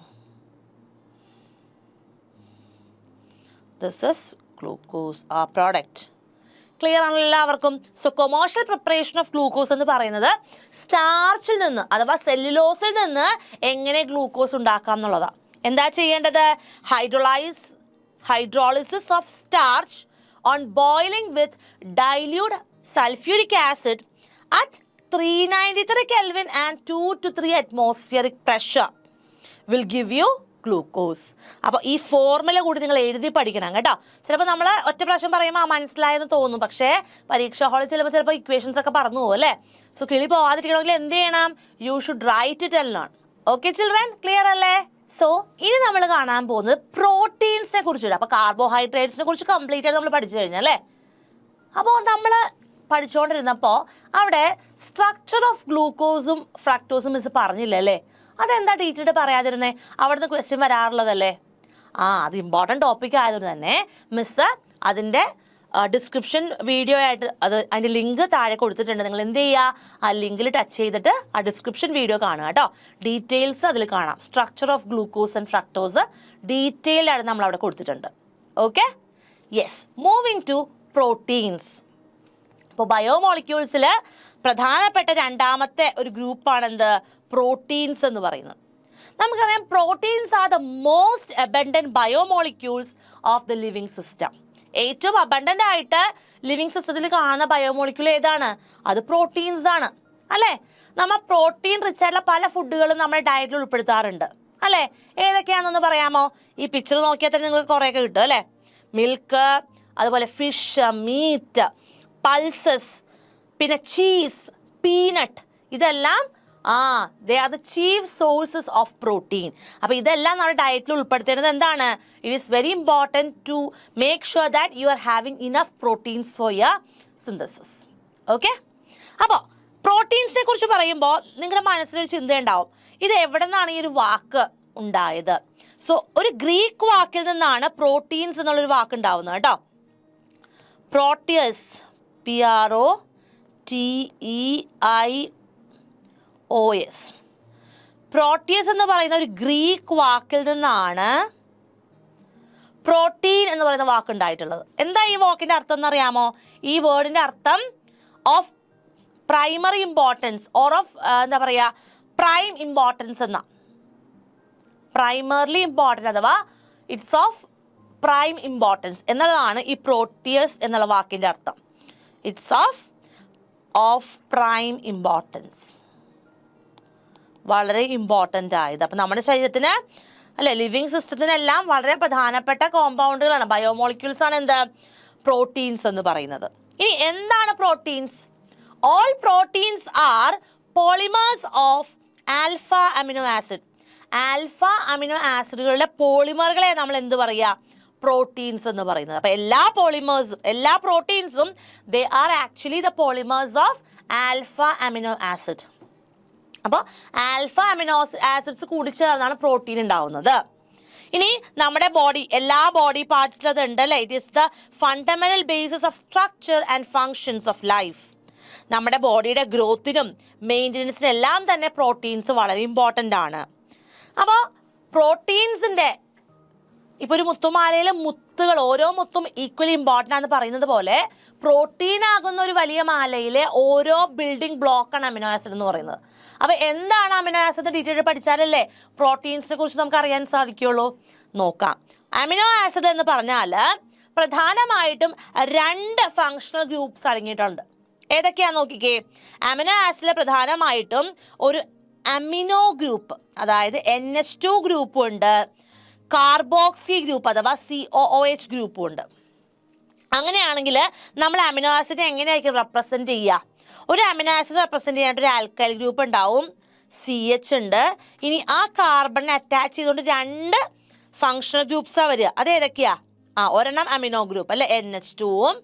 This is glucose, ആ പ്രോഡക്റ്റ്. ക്ലിയർ ആണല്ലോ എല്ലാവർക്കും? So commercial preparation of glucose എന്ന് പറയുന്നത് സ്റ്റാർച്ചിൽ നിന്ന് അഥവാ സെല്ലുലോസിൽ നിന്ന് എങ്ങനെ ഗ്ലൂക്കോസ് ഉണ്ടാക്കാം എന്നുള്ളതാണ്. എന്താ ചെയ്യേണ്ടത്? Hydrolysis of starch on boiling with dilute sulphuric acid at 393 Kelvin and 2 to 3 atmospheric pressure will give you glucose. അപ്പോൾ ഈ ഫോർമുല കൂടി നിങ്ങൾ എഴുതി പഠിക്കണം കേട്ടോ. ചിലപ്പോൾ നമ്മൾ ഒറ്റ പ്രാവശ്യം പറയുമ്പോൾ മനസ്സിലായെന്ന് തോന്നും, പക്ഷേ പരീക്ഷാ ഹാളിൽ ചിലപ്പോൾ ഇക്വേഷൻസ് ഒക്കെ പറഞ്ഞു പോകും അല്ലേ? സോ കിളി പോവാതിരിക്കണമെങ്കിൽ എന്ത് ചെയ്യണം? You should write it and learn. Okay children, clear അല്ലേ? സോ ഇനി നമ്മൾ കാണാൻ പോകുന്നത് പ്രോട്ടീൻസിനെ കുറിച്ചിട്ട്. അപ്പോൾ കാർബോഹൈഡ്രേറ്റ്സിനെ കുറിച്ച് കംപ്ലീറ്റ് ആയിട്ട് നമ്മൾ പഠിച്ചു കഴിഞ്ഞല്ലേ? അപ്പോൾ നമ്മൾ പഠിച്ചുകൊണ്ടിരുന്നപ്പോൾ അവിടെ സ്ട്രക്ചർ ഓഫ് ഗ്ലൂക്കോസും ഫ്രക്ടോസും മിസ് പറഞ്ഞില്ല അല്ലേ? അതെന്താ ഡീറ്റെയിൽഡ് പറയാതിരുന്നേ? അവിടുന്ന് ക്വസ്റ്റ്യൻ വരാറുള്ളതല്ലേ? അത് ഇമ്പോർട്ടൻ്റ് ടോപ്പിക് ആയതുകൊണ്ട് തന്നെ മിസ് അതിൻ്റെ ഡിസ്ക്രിപ്ഷൻ വീഡിയോ ആയിട്ട് അതിൻ്റെ ലിങ്ക് താഴെ കൊടുത്തിട്ടുണ്ട്. നിങ്ങൾ എന്ത് ചെയ്യുക? ആ ലിങ്കിൽ ടച്ച് ചെയ്തിട്ട് ആ ഡിസ്ക്രിപ്ഷൻ വീഡിയോ കാണുക കേട്ടോ. ഡീറ്റെയിൽസ് അതിൽ കാണാം. Structure of glucose and fructose detailed ആയിട്ട് നമ്മൾ അവിടെ കൊടുത്തിട്ടുണ്ട്. Okay, yes. Moving to proteins. ഇപ്പോൾ ബയോമോളിക്യൂൾസിൽ പ്രധാനപ്പെട്ട രണ്ടാമത്തെ ഒരു ഗ്രൂപ്പാണ് എന്ത്? പ്രോട്ടീൻസ് എന്ന് പറയുന്നത്. നമുക്കറിയാം proteins are the most abundant biomolecules of the living system. ഏറ്റവും അബണ്ടന്റ് ആയിട്ട് ലിവിങ് സിസ്റ്റത്തിൽ കാണുന്ന ബയോമോളിക്യൂൾ ഏതാണ്? അത് പ്രോട്ടീൻസ് ആണ് അല്ലേ? നമ്മൾ പ്രോട്ടീൻ റിച്ച് ആയിട്ടുള്ള പല ഫുഡുകളും നമ്മുടെ ഡയറ്റിൽ ഉൾപ്പെടുത്താറുണ്ട് അല്ലേ? ഏതൊക്കെയാണെന്നൊന്ന് പറയാമോ? ഈ പിക്ചർ നോക്കിയാൽ തന്നെ നിങ്ങൾക്ക് കുറേയൊക്കെ കിട്ടും അല്ലേ? മിൽക്ക്, അതുപോലെ ഫിഷ്, മീറ്റ്, പൾസസ്, പിന്നെ ചീസ്, പീനട്ട്, ഇതെല്ലാം they are the chief sources of protein. അപ്പോൾ ഇതെല്ലാം നമ്മുടെ ഡയറ്റിൽ ഉൾപ്പെടുത്തേണ്ടത് എന്താണ്? It is very important to make sure that you are having enough proteins for your synthesis. Okay, അപ്പോൾ പ്രോട്ടീൻസിനെ കുറിച്ച് പറയുമ്പോൾ നിങ്ങളുടെ മനസ്സിലൊരു ചിന്തയുണ്ടാവും, ഇത് എവിടെ നിന്നാണ് ഈ ഒരു വാക്ക് ഉണ്ടായത്. സോ ഒരു ഗ്രീക്ക് വാക്കിൽ നിന്നാണ് പ്രോട്ടീൻസ് എന്നുള്ളൊരു വാക്ക് ഉണ്ടാവുന്നത് കേട്ടോ. Proteus, PROTEIOS. പ്രോട്ടിയസ് എന്ന് പറയുന്ന ഒരു ഗ്രീക്ക് വാക്കിൽ നിന്നാണ് പ്രോട്ടീൻ എന്ന് പറയുന്ന വാക്ക് ഉണ്ടായിട്ടുള്ളത്. എന്താ ഈ വാക്കിന്റെ അർത്ഥം എന്നറിയാമോ? ഈ വേർഡിന്റെ അർത്ഥം of primary importance or of എന്താ പറയുക, പ്രൈം ഇമ്പോർട്ടൻസ് എന്ന, പ്രൈമർലി ഇമ്പോർട്ടൻറ്റ് അഥവാ ഇറ്റ്സ് ഓഫ് പ്രൈം ഇമ്പോർട്ടൻസ് എന്നുള്ളതാണ് ഈ പ്രോട്ടിയസ് എന്നുള്ള വാക്കിന്റെ അർത്ഥം. ഇറ്റ്സ് ഓഫ് പ്രൈം ഇമ്പോർട്ടൻസ്, വളരെ ഇമ്പോർട്ടൻ്റ് ആയത്. അപ്പം നമ്മുടെ ശരീരത്തിന് അല്ലെ, ലിവിങ് സിസ്റ്റത്തിനെല്ലാം വളരെ പ്രധാനപ്പെട്ട കോമ്പൗണ്ടുകളാണ്, ബയോമോളിക്യൂൾസ് ആണ് എന്ത്, പ്രോട്ടീൻസ് എന്ന് പറയുന്നത്. ഇനി എന്താണ് proteins? All proteins are polymers of alpha amino acid. Alpha amino ആസിഡുകളുടെ പോളിമറുകളെ നമ്മൾ എന്ത് പറയുക? പ്രോട്ടീൻസ് എന്ന് പറയുന്നത്. അപ്പം എല്ലാ പോളിമേഴ്സും എല്ലാ പ്രോട്ടീൻസും they are actually the polymers of alpha amino acid. അപ്പോൾ ആൽഫ അമിനോ ആസിഡ്സ് കൂടി ചേർന്നാണ് പ്രോട്ടീൻ ഉണ്ടാവുന്നത്. ഇനി നമ്മുടെ ബോഡി, എല്ലാ ബോഡി പാർട്സിലും അത് ഉണ്ട് അല്ലേ. It is the fundamental basis of structure and functions of life. നമ്മുടെ ബോഡിയുടെ ഗ്രോത്തിനും മെയിൻ്റനൻസിനും എല്ലാം തന്നെ പ്രോട്ടീൻസ് വളരെ ഇമ്പോർട്ടൻ്റ് ആണ്. അപ്പോൾ പ്രോട്ടീൻസിൻ്റെ ഇപ്പോൾ ഒരു മുത്തുമാലയിലെ മുത്തുകൾ ഓരോ മുത്തും ഈക്വലി ഇമ്പോർട്ടൻ്റ് ആണെന്ന് പറയുന്നത് പോലെ പ്രോട്ടീൻ ആകുന്ന ഒരു വലിയ മാലയിലെ ഓരോ ബിൽഡിംഗ് ബ്ലോക്കാണ് അമിനോ ആസിഡ് എന്ന് പറയുന്നത്. അപ്പോൾ എന്താണ് അമിനോ ആസിഡ് ഡീറ്റെയിൽ പഠിച്ചാലല്ലേ പ്രോട്ടീൻസിനെ കുറിച്ച് നമുക്ക് അറിയാൻ സാധിക്കുള്ളൂ. നോക്കാം. അമിനോ ആസിഡ് എന്ന് പറഞ്ഞാൽ പ്രധാനമായിട്ടും 2 ഫങ്ഷണൽ ഗ്രൂപ്പ്സ് അടങ്ങിയിട്ടുണ്ട്. ഏതൊക്കെയാണെന്ന് നോക്കിക്കേ. അമിനോ ആസിഡിൽ പ്രധാനമായിട്ടും ഒരു അമിനോ ഗ്രൂപ്പ്, അതായത് NH2 ഗ്രൂപ്പും ഉണ്ട്, കാർബോക്സി ഗ്രൂപ്പ് അഥവാ COOH ഗ്രൂപ്പും ഉണ്ട്. അങ്ങനെയാണെങ്കിൽ നമ്മൾ അമിനോ ആസിഡ് എങ്ങനെയായിരിക്കും റെപ്രസെൻറ്റ് ചെയ്യുക? ഒരു അമിനോ ആസിഡ് റെപ്രസെൻറ്റ് ചെയ്യാനായിട്ട് ഒരു ആൽക്കൈൽ ഗ്രൂപ്പ് ഉണ്ടാവും, CH ഉണ്ട്. ഇനി ആ കാർബണിനെ അറ്റാച്ച് ചെയ്തുകൊണ്ട് 2 ഫങ്ഷണൽ ഗ്രൂപ്പ്സാണ് വരിക. അത് ഏതൊക്കെയാ? ഒരെണ്ണം അമിനോ ഗ്രൂപ്പ് അല്ലെ NH2ഉം,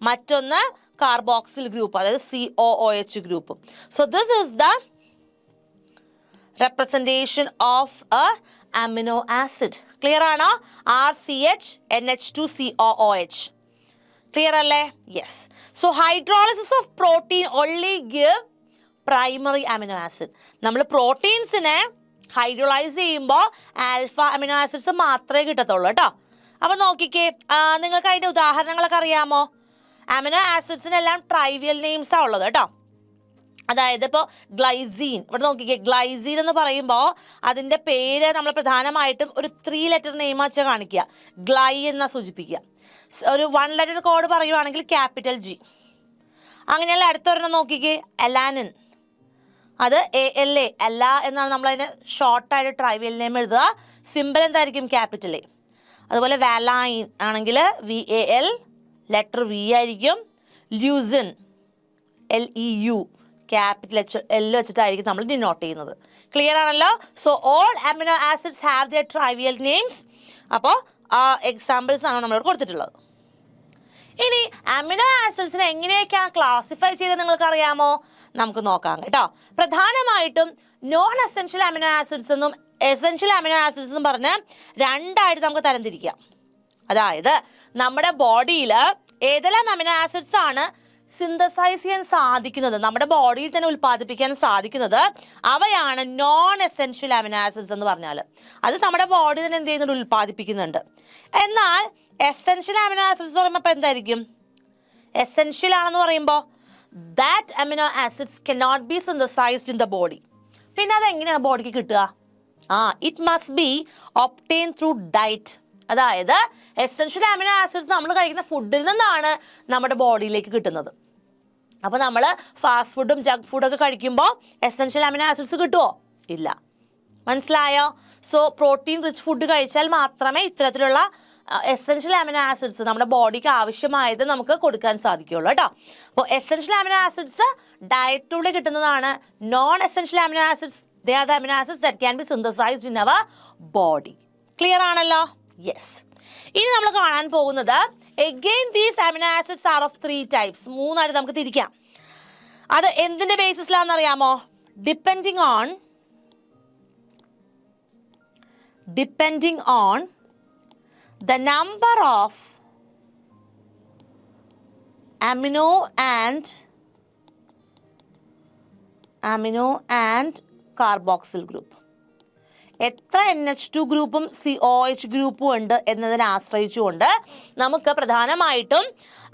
മറ്റൊന്ന് കാർബോക്സിൽ ഗ്രൂപ്പ് അതായത് COOH ഗ്രൂപ്പും. So this is the representation of a amino acid. Clear ആണോ? RCH NH2COOH. Clear അല്ലേ? Yes. So hydrolysis of protein only give primary amino acid. നമ്മൾ പ്രോട്ടീൻസിനെ ഹൈഡ്രോളൈസ് ചെയ്യുമ്പോൾ ആൽഫ അമിനോ ആസിഡ്സ് മാത്രമേ കിട്ടത്തുള്ളൂ കേട്ടോ. അപ്പം നോക്കിക്കേ, നിങ്ങൾക്ക് അതിൻ്റെ ഉദാഹരണങ്ങളൊക്കെ അറിയാമോ? അമിനോ ആസിഡ്സിനെല്ലാം ട്രൈവിയൽ നെയിംസാണ് ഉള്ളത് കേട്ടോ. അതായത് ഇപ്പോൾ ഗ്ലൈസീൻ, ഇവിടെ നോക്കിക്കേ, ഗ്ലൈസീൻ എന്ന് പറയുമ്പോൾ അതിൻ്റെ പേര് നമ്മൾ പ്രധാനമായിട്ടും ഒരു 3 ലെറ്റർ നെയിം വെച്ചാൽ കാണിക്കുക, ഗ്ലൈ എന്ന സൂചിപ്പിക്കുക. ഒരു 1 ലെറ്റർ കോഡ് പറയുവാണെങ്കിൽ ക്യാപിറ്റൽ G. അങ്ങനെയുള്ള അടുത്തൊരെണ്ണം നോക്കിക്കേ, അലാനിൻ, അത് ALA, അല്ല എന്നാണ് നമ്മളതിന് ഷോർട്ടായിട്ട് ട്രൈവിയൽ നെയിം എഴുതുക. സിമ്പിൾ എന്തായിരിക്കും? Capital A. അതുപോലെ വാലൈൻ ആണെങ്കിൽ VAL, ലെറ്റർ V ആയിരിക്കും. ല്യൂസിൻ LEU, ക്യാപിറ്റൽ L വെച്ചിട്ടായിരിക്കും നമ്മൾ ഡിനോട്ട് ചെയ്യുന്നത്. ക്ലിയർ ആണല്ലോ? So all amino acids have their trivial names. അപ്പോൾ ആ എക്സാമ്പിൾസ് ആണ് നമ്മളോട് കൊടുത്തിട്ടുള്ളത്. ഇനി അമിനോ ആസിഡ്സിനെ എങ്ങനെയൊക്കെയാണ് ക്ലാസിഫൈ ചെയ്തത് നിങ്ങൾക്ക് അറിയാമോ? നമുക്ക് നോക്കാം കേട്ടോ. പ്രധാനമായിട്ടും നോൺ എസെൻഷ്യൽ അമിനോ ആസിഡ്സ് എന്നും എസെൻഷ്യൽ അമിനോ ആസിഡ്സ് എന്നും പറഞ്ഞ് 2ആയിട്ട് നമുക്ക് തരംതിരിക്കാം. അതായത് നമ്മുടെ ബോഡിയിൽ ഏതെല്ലാം അമിനോ ആസിഡ്സ് ആണ് സിന്തസൈസ് ചെയ്യാൻ സാധിക്കുന്നത്, നമ്മുടെ ബോഡിയിൽ തന്നെ ഉൽപ്പാദിപ്പിക്കാൻ സാധിക്കുന്നത്, അവയാണ് നോൺ എസെൻഷ്യൽ അമിനോ ആസിഡ്സ് എന്ന് പറഞ്ഞാൽ. അത് നമ്മുടെ ബോഡി തന്നെ എന്ത് ചെയ്യുന്നുണ്ട്? ഉൽപ്പാദിപ്പിക്കുന്നുണ്ട്. എന്നാൽ എസെൻഷ്യൽ അമിനോ ആസിഡ്സ് പറയുമ്പോൾ ഇപ്പോൾ എന്തായിരിക്കും? എസെൻഷ്യൽ ആണെന്ന് പറയുമ്പോൾ that amino acids cannot be synthesized in the body. പിന്നെ അതെങ്ങനെയാണ് ബോഡിക്ക് കിട്ടുക? It must be obtain through diet. അതായത് എസെൻഷ്യൽ അമിനോ ആസിഡ്സ് നമ്മൾ കഴിക്കുന്ന ഫുഡിൽ നിന്നാണ് നമ്മുടെ ബോഡിയിലേക്ക് കിട്ടുന്നത്. അപ്പോൾ നമ്മൾ ഫാസ്റ്റ് ഫുഡും ജങ്ക് ഫുഡൊക്കെ കഴിക്കുമ്പോൾ എസെൻഷ്യൽ അമിനോ ആസിഡ്സ് കിട്ടുമോ? ഇല്ല. മനസ്സിലായോ? സോ പ്രോട്ടീൻ റിച്ച് ഫുഡ് കഴിച്ചാൽ മാത്രമേ ഇത്തരത്തിലുള്ള എസെൻഷ്യൽ അമിനോ ആസിഡ്സ് നമ്മുടെ ബോഡിക്ക് ആവശ്യമായത് നമുക്ക് കൊടുക്കാൻ സാധിക്കുകയുള്ളൂ കേട്ടോ. അപ്പോൾ എസെൻഷ്യൽ അമിനോ ആസിഡ്സ് ഡയറ്റിലൂടെ കിട്ടുന്നതാണ്. Non essential amino acids, they are the amino acids that can be synthesized in our body. Clear ആണല്ലോ? യെസ്. ഇനി നമ്മൾ കാണാൻ പോകുന്നത് again these amino acids are of 3 types. 3ആയിട്ട് നമുക്ക് തിരിക്കാം. അത് എന്തിന്റെ ബേസിസിലാണെന്ന് അറിയാമോ? Depending on depending on the number of amino and carboxyl group. എത്ര NH2 ഗ്രൂപ്പും COH ഗ്രൂപ്പും ഉണ്ട് എന്നതിനെ ആശ്രയിച്ചുകൊണ്ട് നമുക്ക് പ്രധാനമായിട്ടും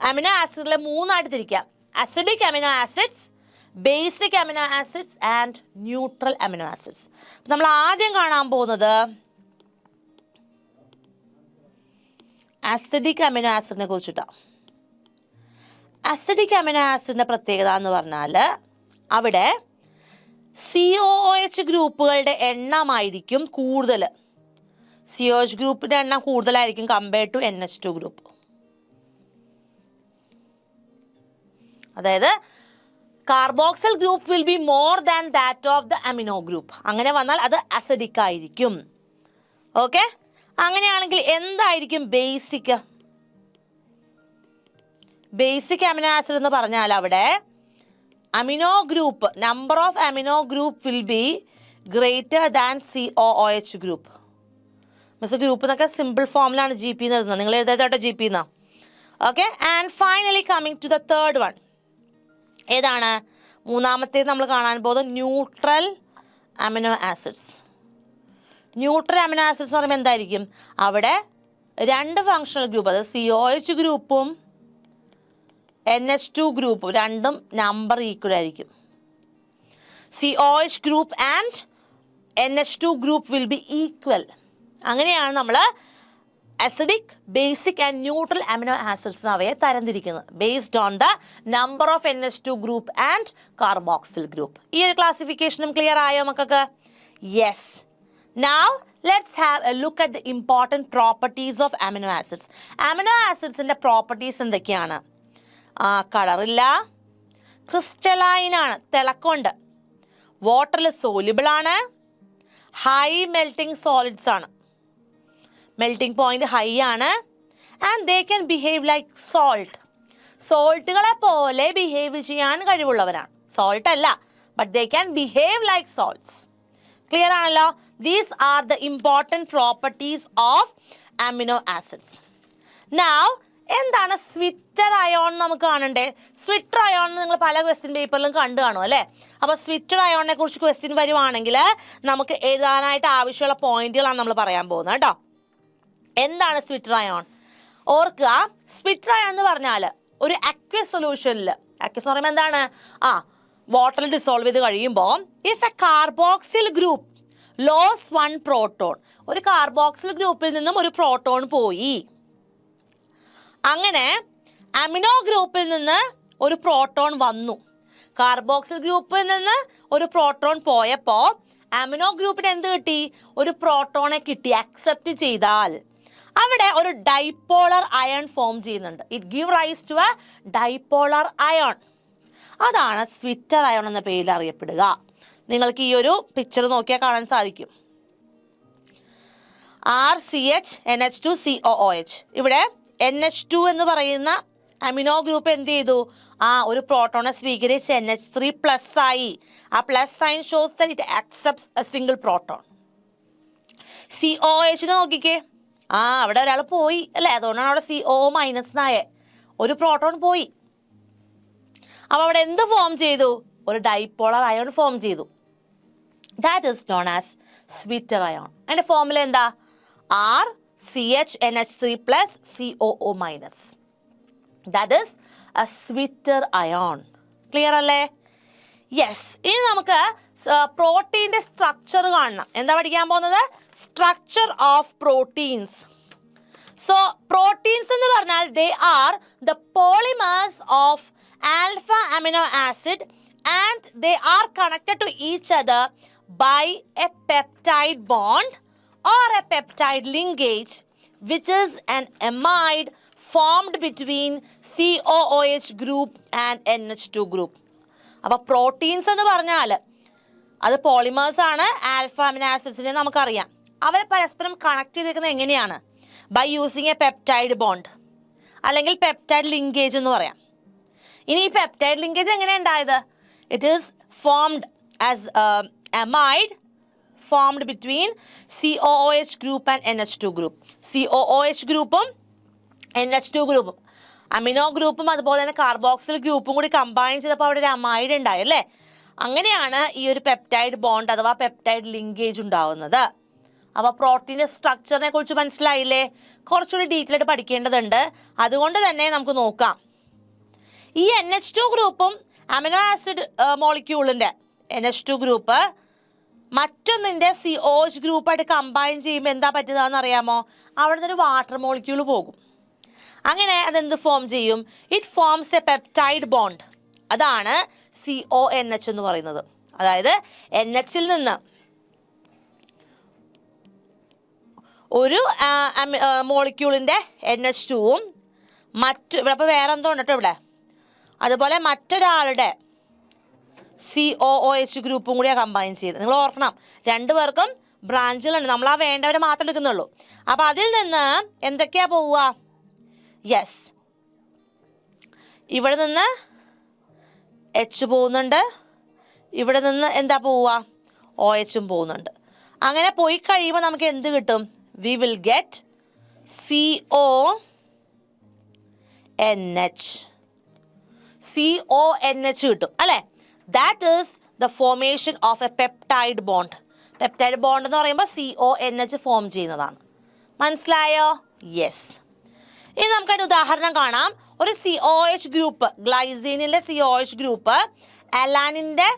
അമിനോ ആസിഡുകളെ മൂന്നായിട്ട് തിരിക്കാം. Acidic amino acids, basic amino acids and neutral amino acids. നമ്മൾ ആദ്യം കാണാൻ പോകുന്നത് അസിഡിക് അമിനോ ആസിഡിനെ കുറിച്ചിട്ടാണ്. അസിഡിക് അമിനോ ആസിഡിൻ്റെ പ്രത്യേകത എന്ന് പറഞ്ഞാൽ അവിടെ COH ഗ്രൂപ്പുകളുടെ എണ്ണമായിരിക്കും കൂടുതൽ. COH ഗ്രൂപ്പിൻ്റെ എണ്ണം കൂടുതലായിരിക്കും കമ്പയർഡ് ടു NH2 ഗ്രൂപ്പ്. അതായത് carboxyl group will be more than that of the amino group. അങ്ങനെ വന്നാൽ അത് അസിഡിക് ആയിരിക്കും. ഓക്കെ, അങ്ങനെയാണെങ്കിൽ എന്തായിരിക്കും ബേസിക്? ബേസിക് അമിനോ ആസിഡ് എന്ന് പറഞ്ഞാൽ അവിടെ amino group, number of amino group will be greater than COOH group. മിസ് ഗ്രൂപ്പ് എന്നൊക്കെ സിമ്പിൾ ഫോമിലാണ് GP എന്ന് എഴുതുന്നത്. നിങ്ങൾ എഴുതാത്തോട്ടെ GP എന്നാ. Okay, and finally coming to the third one. ഏതാണ് മൂന്നാമത്തേത്? നമ്മൾ കാണാൻ പോകുന്നത് neutral amino acids. Neutral amino acids എന്ന് പറയുമ്പോൾ എന്തായിരിക്കും? അവിടെ രണ്ട് ഫങ്ഷണൽ ഗ്രൂപ്പ്, അതായത് COH ഗ്രൂപ്പും NH2 ഗ്രൂപ്പും രണ്ടും നമ്പർ ഈക്വൽ ആയിരിക്കും. COH group and NH2 group will be equal. അങ്ങനെയാണ് നമ്മൾ acidic, basic and neutral amino acids അവയെ തരംതിരിക്കുന്നത് based on the number of NH2 group and carboxyl group. ഈ ഒരു ക്ലാസിഫിക്കേഷനും ക്ലിയർ ആയോ മക്കൾക്ക്? Yes. Now let's have a look at the important properties of amino acids. Amino acidsന്റെ properties എന്തൊക്കെയാണ്? കളറില്ല, ക്രിസ്റ്റലൈൻ ആണ്, തിളക്കമുണ്ട്, വാട്ടറിൽ സോല്യൂബിൾ ആണ്, ഹൈ മെൽറ്റിംഗ് സോളിഡ്സ് ആണ്, മെൽറ്റിംഗ് പോയിന്റ് ഹൈ ആണ്, and they can behave like salt. സോൾട്ടുകളെ പോലെ ബിഹേവ് ചെയ്യാൻ കഴിവുള്ളവരാണ്. സോൾട്ട് അല്ല, but they can behave like salts. Clear ആണല്ലോ? These are the important properties of amino acids. Now എന്താണ് സ്വിറ്റർ അയോൺ നമുക്ക് കാണണ്ടേ? സ്വിറ്റർ അയോൺ നിങ്ങൾ പല ക്വസ്റ്റ്യൻ പേപ്പറിലും കണ്ടു കാണും അല്ലേ? അപ്പോൾ സ്വിറ്റർ അയോണിനെ കുറിച്ച് ക്വസ്റ്റ്യൻ വരുവാണെങ്കിൽ നമുക്ക് എഴുതാനായിട്ട് ആവശ്യമുള്ള പോയിന്റുകളാണ് നമ്മൾ പറയാൻ പോകുന്നത് കേട്ടോ. എന്താണ് സ്വിറ്റർ അയോൺ? ഓർക്കുക, സ്വിറ്റർ അയോൺ എന്ന് പറഞ്ഞാൽ ഒരു അക്വസ് സൊല്യൂഷനിൽ, അക്വസ് എന്ന് പറയുമ്പോൾ എന്താണ്? വാട്ടറിൽ ഡിസോൾവ് ചെയ്ത് കഴിയുമ്പോൾ if a carboxyl group loss one proton, ഒരു കാർബോക്സിൽ ഗ്രൂപ്പിൽ നിന്നും ഒരു പ്രോട്ടോൺ പോയി, അങ്ങനെ അമിനോ ഗ്രൂപ്പിൽ നിന്ന് ഒരു പ്രോട്ടോൺ വന്നു, കാർബോക്സിൽ ഗ്രൂപ്പിൽ നിന്ന് ഒരു പ്രോട്ടോൺ പോയപ്പോൾ അമിനോ ഗ്രൂപ്പിന് എന്ത് കിട്ടി? ഒരു പ്രോട്ടോണെ കിട്ടി. അക്സെപ്റ്റ് ചെയ്താൽ അവിടെ ഒരു ഡൈപോളർ അയൺ ഫോം ചെയ്യുന്നുണ്ട്. It give rise to a dipolar ion. അതാണ് സ്വിറ്റർ അയൺ എന്ന പേരിൽ അറിയപ്പെടുക. നിങ്ങൾക്ക് ഈ ഒരു പിക്ചർ നോക്കിയാൽ കാണാൻ സാധിക്കും. RCH NH2 COOH. ഇവിടെ NH2 എന്ന് പറയുന്ന അമിനോ ഗ്രൂപ്പ് എന്ത് ചെയ്തു? ഒരു പ്രോട്ടോണെ സ്വീകരിച്ച് NH3+ ആയി. ആ plus sine shows that it accepts A single proton. COH നോക്കിക്കേ, അവിടെ ഒരാൾ പോയി അല്ലേ? അതുകൊണ്ടാണ് അവിടെ CO- ഒരു പ്രോട്ടോൺ പോയി. അപ്പോൾ അവിടെ എന്ത് ഫോം ചെയ്തു? ഒരു ഡൈപോളർ അയോൺ ഫോം ചെയ്തു. That is known as സ്വിറ്റർ ion. അതിൻ്റെ ഫോമുല എന്താ? RCH NH3+ COO-. That is A സ്വിറ്റർ ion. Clear അല്ലേ? യെസ്. ഇനി നമുക്ക് പ്രോട്ടീൻ്റെ സ്ട്രക്ചർ കാണണം. എന്താ പഠിക്കാൻ പോകുന്നത്? Structure of proteins. So proteins എന്ന് പറഞ്ഞാൽ ദേ are the polymers of alpha amino acid and they are connected to each other by a peptide bond or a peptide linkage, which is an amide formed between COOH group and NH2 group. അപ്പോൾ proteins എന്ന് പറഞ്ഞാൽ അത് polymers ആണ്. Alpha amino ആസിഡ്സിനെ നമുക്കറിയാം. അവരെ പരസ്പരം connect ചെയ്തിരിക്കുന്നത് എങ്ങനെയാണ്? By using a peptide bond അല്ലെങ്കിൽ പെപ്റ്റൈഡ് ലിങ്കേജ് എന്ന് പറയാം. ഇനി ഈ പെപ്റ്റൈഡ് ലിങ്കേജ് എങ്ങനെ ഉണ്ടായത്? It is formed as amide formed between COOH group and NH2 group. COOH ഗ്രൂപ്പും NH2 ഗ്രൂപ്പും അമിനോ ഗ്രൂപ്പും അതുപോലെ തന്നെ കാർബോക്സിൽ ഗ്രൂപ്പും കൂടി കമ്പൈൻ ചെയ്തപ്പോൾ അവിടെ ഒരു അമൈഡ് ഉണ്ടായി അല്ലേ. അങ്ങനെയാണ് ഈ ഒരു പെപ്റ്റൈഡ് ബോണ്ട് അഥവാ പെപ്റ്റൈഡ് ലിങ്കേജ് ഉണ്ടാവുന്നത്. അപ്പോൾ പ്രോട്ടീൻ്റെ സ്ട്രക്ചറിനെ കുറിച്ച് മനസ്സിലായില്ലേ? കുറച്ചുകൂടി ഡീറ്റെയിൽ ആയിട്ട് പഠിക്കേണ്ടതുണ്ട്. അതുകൊണ്ട് തന്നെ നമുക്ക് നോക്കാം. ഈ NH2 ഗ്രൂപ്പും അമിനോ ആസിഡ് മോളിക്യൂളിൻ്റെ NH2 ഗ്രൂപ്പ് മറ്റൊന്നിൻ്റെ COH ഗ്രൂപ്പായിട്ട് കമ്പൈൻ ചെയ്യുമ്പോൾ എന്താ പറ്റുന്നതെന്ന് അറിയാമോ? അവിടെ നിന്നൊരു വാട്ടർ മോളിക്യൂൾ പോകും. അങ്ങനെ അതെന്ത് ഫോം ചെയ്യും? It forms A peptide bond. അതാണ് CONH എന്ന് പറയുന്നത്. അതായത് NHൽ നിന്ന് ഒരു മോളിക്യൂളിൻ്റെ NH2വും ഇവിടെ അപ്പോൾ വേറെ എന്തോ ഉണ്ട് കേട്ടോ ഇവിടെ. അതുപോലെ മറ്റൊരാളുടെ COOH ഗ്രൂപ്പും കൂടിയാണ് കമ്പൈൻ ചെയ്ത്. നിങ്ങൾ ഓർക്കണം, രണ്ടുപേർക്കും ബ്രാഞ്ചുകളുണ്ട്. നമ്മൾ ആ വേണ്ടവരെ മാത്രം എടുക്കുന്നുള്ളൂ. അപ്പോൾ അതിൽ നിന്ന് എന്തൊക്കെയാണ് പോവുക? യെസ്, ഇവിടെ നിന്ന് H പോകുന്നുണ്ട്, ഇവിടെ നിന്ന് എന്താ പോവുക? OHും പോകുന്നുണ്ട്. അങ്ങനെ പോയി കഴിയുമ്പോൾ നമുക്ക് എന്ത് കിട്ടും? വി വിൽ ഗെറ്റ് CONH കിട്ടും അല്ലേ. That is the formation of A peptide bond. Peptide bond എന്ന് പറയുമ്പോൾ CONH ഫോം ചെയ്യുന്നതാണ്. മനസ്സിലായോ? യെസ്. ഇനി നമുക്കൊരു ഉദാഹരണം കാണാം. ഒരു COH ഗ്രൂപ്പ്, ഗ്ലൈസീനിലെ COH ഗ്രൂപ്പ് അലാനിൻ്റെ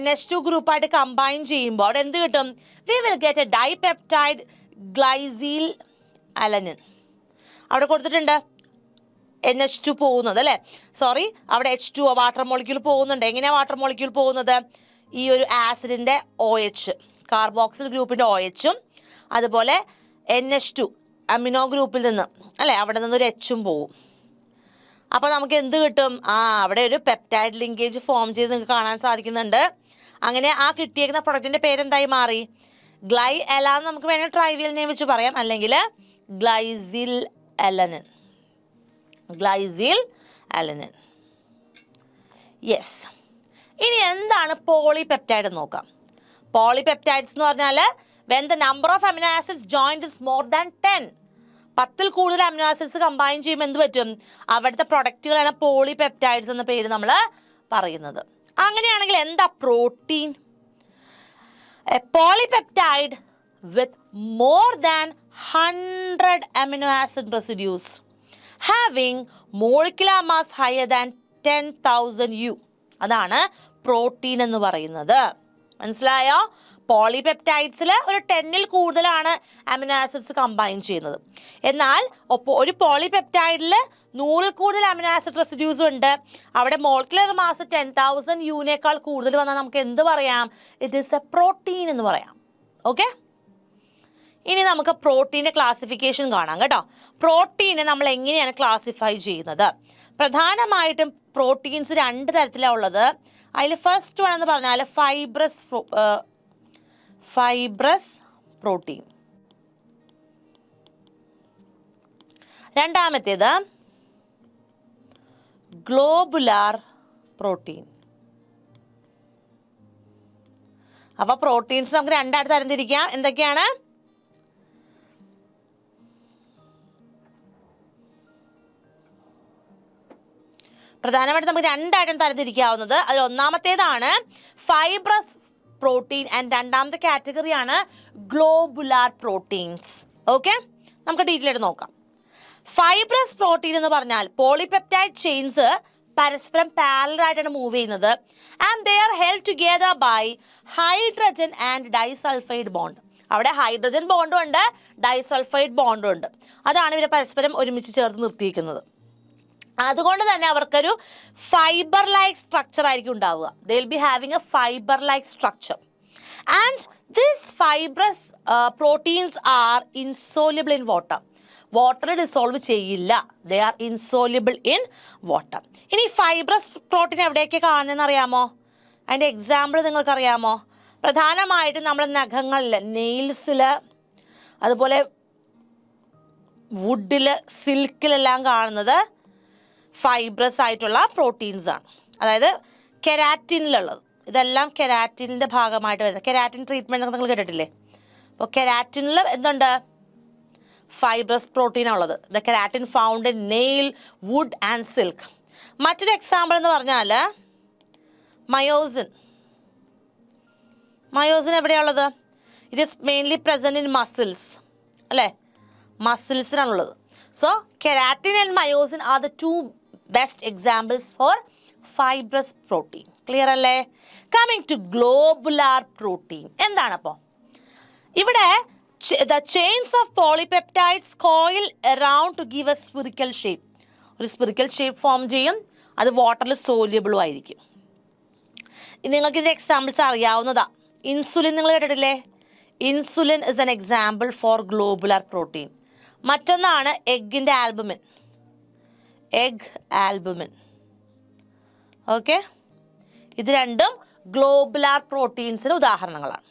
NH2 ഗ്രൂപ്പായിട്ട് കമ്പൈൻ ചെയ്യുമ്പോൾ അവിടെ എന്ത് കിട്ടും? We will get a dipeptide glycyl alanine. അവിടെ കൊടുത്തിട്ടുണ്ട് NH2 പോകുന്നത് അല്ലേ. സോറി, അവിടെ H2 വാട്ടർ മോളിക്യൂൾ പോകുന്നുണ്ട്. എങ്ങനെയാണ് വാട്ടർ മോളിക്യൂൾ പോകുന്നത്? ഈ ഒരു ആസിഡിൻ്റെ OH, കാർബോക്സിൽ ഗ്രൂപ്പിൻ്റെ OHും അതുപോലെ NH2 അമിനോ ഗ്രൂപ്പിൽ നിന്ന് അല്ലേ, അവിടെ നിന്നൊരു Hഉം പോവും. അപ്പോൾ നമുക്ക് എന്ത് കിട്ടും? അവിടെ ഒരു പെപ്റ്റൈഡ് ലിങ്കേജ് ഫോം ചെയ്ത് നിങ്ങൾക്ക് കാണാൻ സാധിക്കുന്നുണ്ട്. അങ്ങനെ ആ കിട്ടിയേക്കുന്ന പ്രൊഡക്റ്റിൻ്റെ പേരെന്തായി മാറി? ഗ്ലൈ എലാന്ന് നമുക്ക് വേണമെങ്കിൽ ട്രൈവിയൽ നെയിം വെച്ച് പറയാം, അല്ലെങ്കിൽ ഗ്ലൈസിൽ അലനിൻ. യെസ്. ഇനി എന്താണ് പോളിപെപ്റ്റൈഡ് എന്ന് നോക്കാം. പോളിപെപ്റ്റൈഡ്സ് എന്ന് പറഞ്ഞാൽ when the number of amino acids joined is more than 10, 10ൽ കൂടുതൽ അമിനോ ആസിഡ്സ് കമ്പൈൻ ചെയ്യുമ്പോൾ എന്ത് പറ്റും? അവിടുത്തെ പ്രൊഡക്റ്റുകളാണ് പോളിപെപ്റ്റൈഡ്സ് എന്ന പേര് നമ്മൾ പറയുന്നത്. അങ്ങനെയാണെങ്കിൽ എന്താ protein? A polypeptide with more than 100 amino acid residues having molecular mass higher than 10,000 U. അതാണ് പ്രോട്ടീൻ എന്ന് പറയുന്നത്. മനസ്സിലായോ? പോളിപെപ്റ്റൈഡ്സിൽ ഒരു 10ൽ കൂടുതലാണ് അമിനോ ആസിഡ്സ് കമ്പൈൻ ചെയ്യുന്നത്. എന്നാൽ ഒരു പോളിപെപ്റ്റൈഡിൽ 100ൽ കൂടുതൽ അമിനോ ആസിഡ് റെസിഡ്യൂസ് ഉണ്ട്. അവിടെ മോളിക്കുലർ മാസ് 10,000 യുനേക്കാൾ കൂടുതൽ വന്നാൽ നമുക്ക് എന്ത് പറയാം? ഇറ്റ് ഈസ് എ പ്രോട്ടീൻ എന്ന് പറയാം. ഓക്കെ. ഇനി നമുക്ക് പ്രോട്ടീൻ്റെ ക്ലാസിഫിക്കേഷൻ കാണാം കേട്ടോ. പ്രോട്ടീനെ നമ്മൾ എങ്ങനെയാണ് ക്ലാസിഫൈ ചെയ്യുന്നത്? പ്രധാനമായിട്ടും പ്രോട്ടീൻസ് 2 തരത്തിലാണ് ഉള്ളത്. അതിൽ ഫസ്റ്റ് വൺ എന്ന് പറഞ്ഞാൽ ഫൈബ്രസ് പ്രോട്ടീൻ. രണ്ടാമത്തേത് ഗ്ലോബുലാർ പ്രോട്ടീൻ. അപ്പോൾ പ്രോട്ടീൻസ് നമുക്ക് 2 ആയിട്ട് തരംതിരിക്കാം. എന്തൊക്കെയാണ്? പ്രധാനമായിട്ട് നമുക്ക് 2 ആയിട്ടും തരംതിരിക്കാവുന്നത്. അതിൽ ഒന്നാമത്തേതാണ് ഫൈബ്രസ് പ്രോട്ടീൻ ആൻഡ് രണ്ടാമത്തെ കാറ്റഗറിയാണ് ഗ്ലോബുലാർ പ്രോട്ടീൻസ്. ഓക്കെ, നമുക്ക് ഡീറ്റെയിൽ ആയിട്ട് നോക്കാം. ഫൈബ്രസ് പ്രോട്ടീൻ എന്ന് പറഞ്ഞാൽ പോളിപെപ്റ്റൈഡ് ചെയിൻസ് പരസ്പരം പാരലൽ ആയിട്ടാണ് മൂവ് ചെയ്യുന്നത്. And they are held together by hydrogen and disulphide bond. അവിടെ ഹൈഡ്രജൻ ബോണ്ടും ഉണ്ട്, ഡൈസൾഫൈഡ് ബോണ്ടും ഉണ്ട്. അതാണ് ഇവരെ പരസ്പരം ഒരുമിച്ച് ചേർത്ത് നിർത്തിയിരിക്കുന്നത്. അതുകൊണ്ട് തന്നെ അവർക്കൊരു ഫൈബർ ലൈക്ക് സ്ട്രക്ചർ ആയിരിക്കും ഉണ്ടാവുക. They will be having a fibre like structure. And this fibrous proteins are insoluble in water. Water dissolve ചെയ്യില്ല. They are insoluble in water. ഇനി ഫൈബ്രസ് പ്രോട്ടീൻ എവിടെയൊക്കെ കാണുന്നതെന്ന് അറിയാമോ? അതിൻ്റെ എക്സാമ്പിൾ നിങ്ങൾക്കറിയാമോ? പ്രധാനമായിട്ടും നമ്മുടെ നഖങ്ങളിൽ, നെയിൽസിൽ, അതുപോലെ വുഡിൽ, സിൽക്കിലെല്ലാം കാണുന്നത് ഫൈബ്രസ് ആയിട്ടുള്ള പ്രോട്ടീൻസ് ആണ്. അതായത് കെരാറ്റിനിലുള്ളത്. ഇതെല്ലാം കെരാറ്റിനിൻ്റെ ഭാഗമായിട്ട് വരുന്നത്. കെരാറ്റിൻ ട്രീറ്റ്മെൻറ്റ് നിങ്ങൾ കേട്ടിട്ടില്ലേ? അപ്പോൾ കെരാറ്റിനിൽ എന്തുണ്ട്? ഫൈബ്രസ് പ്രോട്ടീനാണ് ഉള്ളത്. The keratin found in nail, wood and silk. മറ്റൊരു എക്സാമ്പിൾ എന്ന് പറഞ്ഞാൽ മയോസിൻ. മയോസിൻ എവിടെയാണുള്ളത്? It is mainly present in muscles, അല്ലേ? മസിൽസിനാണുള്ളത്. So keratin and myosin are the two best examples for fibrous protein. Clear അല്ലേ? Coming to globular protein. എന്താണപ്പോൾ ഇവിടെ? The chains of polypeptides coil around to give a spherical shape. ഒരു spherical shape form ചെയ്യും. അത് വാട്ടറിൽ സോല്യബിളും ആയിരിക്കും. നിങ്ങൾക്ക് ഇതിൻ്റെ എക്സാമ്പിൾസ് അറിയാവുന്നതാ. ഇൻസുലിൻ നിങ്ങൾ കേട്ടിട്ടില്ലേ? Insulin is an example for globular protein. മറ്റൊന്നാണ് എഗ്ഗിൻ്റെ ആൽബുമിൻ. Egg albumin. ഓക്കെ, ഇത് രണ്ടും ഗ്ലോബുലാർ പ്രോട്ടീൻസിന് ഉദാഹരണങ്ങളാണ്.